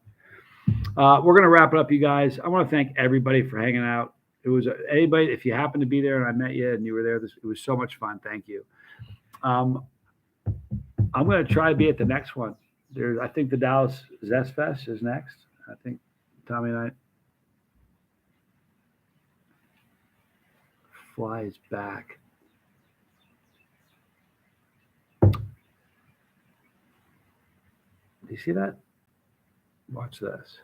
We're going to wrap it up, you guys. I want to thank everybody for hanging out. It was anybody, if you happened to be there and I met you and you were there, it was so much fun. Thank you. I'm going to try to be at the next one. I think the Dallas Zest Fest is next. I think Tommy and I flies back. Do you see that? Watch this.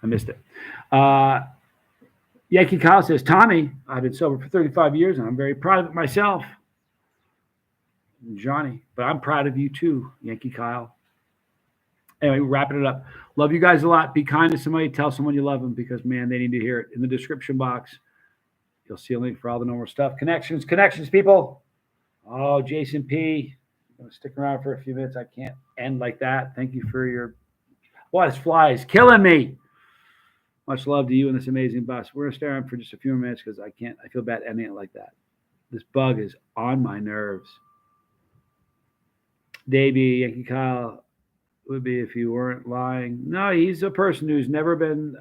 I missed it. Yankee Kyle says, "Tommy, I've been sober for 35 years and I'm very proud of it myself." Johnny, but I'm proud of you too, Yankee Kyle. Anyway, we're wrapping it up. Love you guys a lot. Be kind to somebody. Tell someone you love them because, man, they need to hear it. In the description box, you'll see a link for all the normal stuff. Connections, people. Oh, Jason P. I'm going to stick around for a few minutes. I can't end like that. Thank you for your... What is flies? Killing me. Much love to you and this amazing bus. We're going to stay on for just a few more minutes because I feel bad ending it like that. This bug is on my nerves. Davey, Yankee Kyle, would be if you weren't lying. No, he's a person who's never been,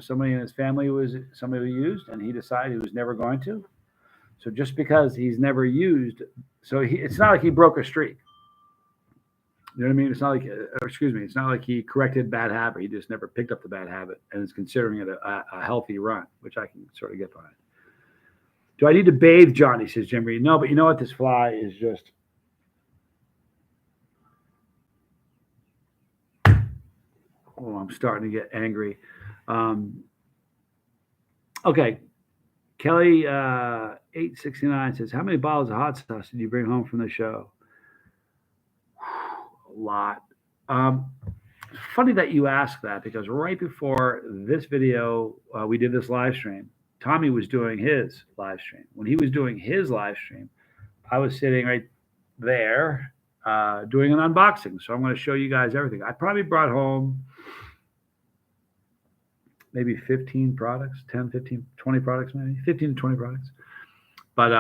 somebody in his family was somebody who used, and he decided he was never going to. So just because he's never used, it's not like he broke a streak. You know what I mean? It's not like, it's not like he corrected bad habit. He just never picked up the bad habit and is considering it a healthy run, which I can sort of get behind. Do I need to bathe, Johnny? Says Jim Reed. No, but you know what? This fly is just... Oh, I'm starting to get angry. Okay. Kelly 869 says, "How many bottles of hot sauce did you bring home from the show?" A lot. Funny that you ask that because right before this video, we did this live stream. Tommy was doing his live stream. When he was doing his live stream, I was sitting right there doing an unboxing. So I'm going to show you guys everything. I probably brought home maybe 15 products, 10, 15, 20 products, maybe 15 to 20 products. But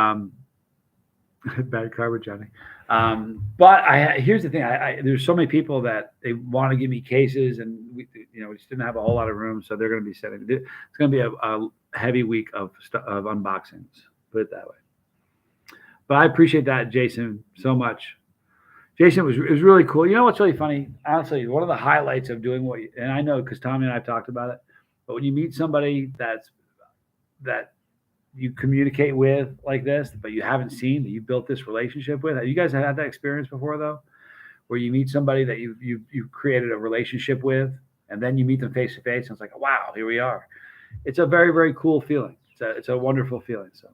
bad cover, Johnny. But here's the thing. There's so many people that they want to give me cases, and we just didn't have a whole lot of room, so they're going to be sending. It's going to be a heavy week of unboxings. Put it that way. But I appreciate that, Jason, so much. Jason, it was really cool. You know what's really funny? I'll tell you, one of the highlights of doing and I know because Tommy and I have talked about it, but when you meet somebody that you communicate with like this, but you haven't seen, that you built this relationship with. Have you guys had that experience before, though, where you meet somebody that you created a relationship with, and then you meet them face to face, and it's like, wow, here we are. It's a very, very cool feeling. It's a wonderful feeling. So,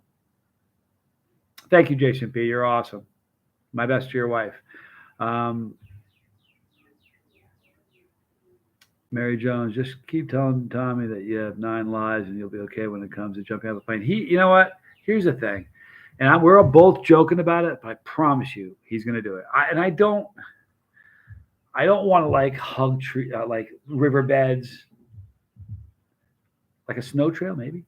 thank you, Jason P. You're awesome. My best to your wife. Mary Jones, just keep telling Tommy that you have 9 lives and you'll be okay when it comes to jumping out of a plane. You know what? Here's the thing, and we're both joking about it, but I promise you, he's going to do it. I don't want to like hug tree, like riverbeds like a snow trail, maybe.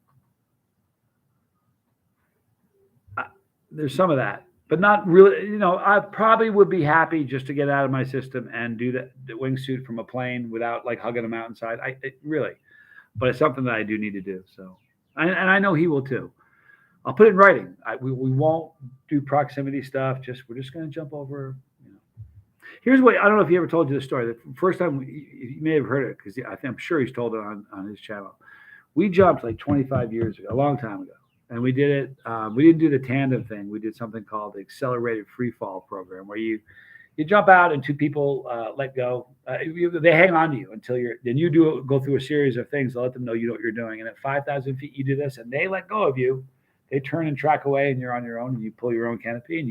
There's some of that, but not really. You know, I probably would be happy just to get out of my system and do the wingsuit from a plane without like hugging a mountainside. Really, but it's something that I do need to do. So, and I know he will too. I'll put it in writing. We won't do proximity stuff. We're just going to jump over. You know. Here's what I don't know if he ever told you the story. The first time you may have heard it because I'm sure he's told it on his channel. We jumped like 25 years ago, a long time ago. And we did it. We didn't do the tandem thing. We did something called the accelerated free fall program, where you jump out and two people let go. They hang on to you until then you go through a series of things to let them know you know what you're doing. And at 5,000 feet, you do this, and they let go of you. They turn and track away, and you're on your own. And you pull your own canopy, and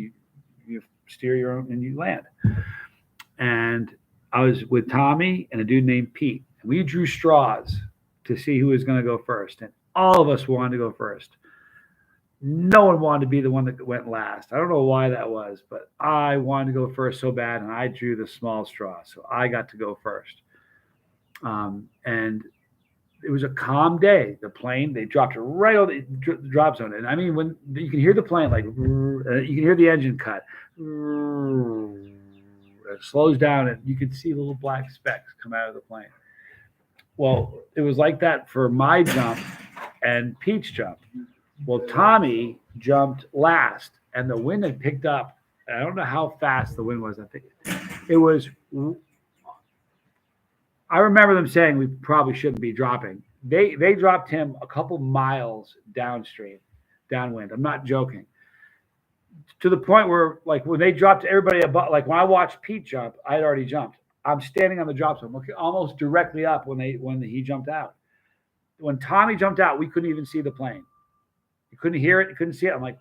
you steer your own, and you land. And I was with Tommy and a dude named Pete, and we drew straws to see who was going to go first, and all of us wanted to go first. No one wanted to be the one that went last. I don't know why that was, but I wanted to go first so bad, and I drew the small straw, so I got to go first. And it was a calm day. The plane, they dropped it right over the drop zone, and I mean, when you can hear the plane, like you can hear the engine cut. It slows down, and you can see little black specks come out of the plane. Well, it was like that for my jump and Pete's jump. Well, Tommy jumped last, and the wind had picked up. I don't know how fast the wind was. I think it was. I remember them saying we probably shouldn't be dropping. They dropped him a couple miles downstream, downwind. I'm not joking. To the point where, like, when they dropped everybody above, like when I watched Pete jump, I had already jumped. I'm standing on the drop zone, looking almost directly up when he jumped out. When Tommy jumped out, we couldn't even see the plane. You couldn't hear it. You couldn't see it. I'm like,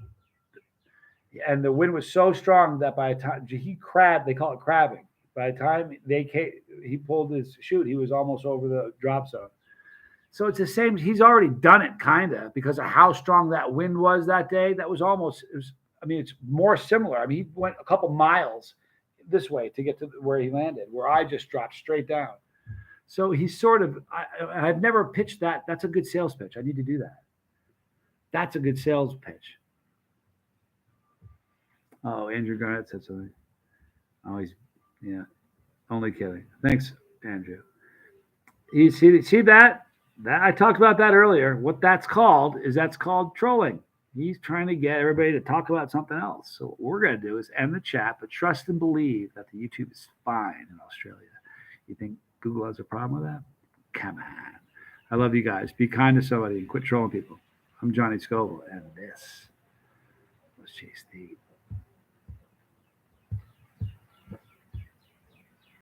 and the wind was so strong that by the time he crabbed, they call it crabbing. By the time he pulled his chute, he was almost over the drop zone. So it's the same. He's already done it, kind of, because of how strong that wind was that day. That was almost. I mean, it's more similar. I mean, he went a couple miles this way to get to where he landed, where I just dropped straight down. So he's sort of. I've never pitched that. That's a good sales pitch. I need to do that. That's a good sales pitch. Oh, Andrew Garnett said something. Oh, yeah. Only kidding. Thanks, Andrew. You see that? That I talked about that earlier. What that's called trolling. He's trying to get everybody to talk about something else. So what we're going to do is end the chat, but trust and believe that the YouTube is fine in Australia. You think Google has a problem with that? Come on. I love you guys. Be kind to somebody and quit trolling people. I'm Johnny Scoville, and this was Chase Steve.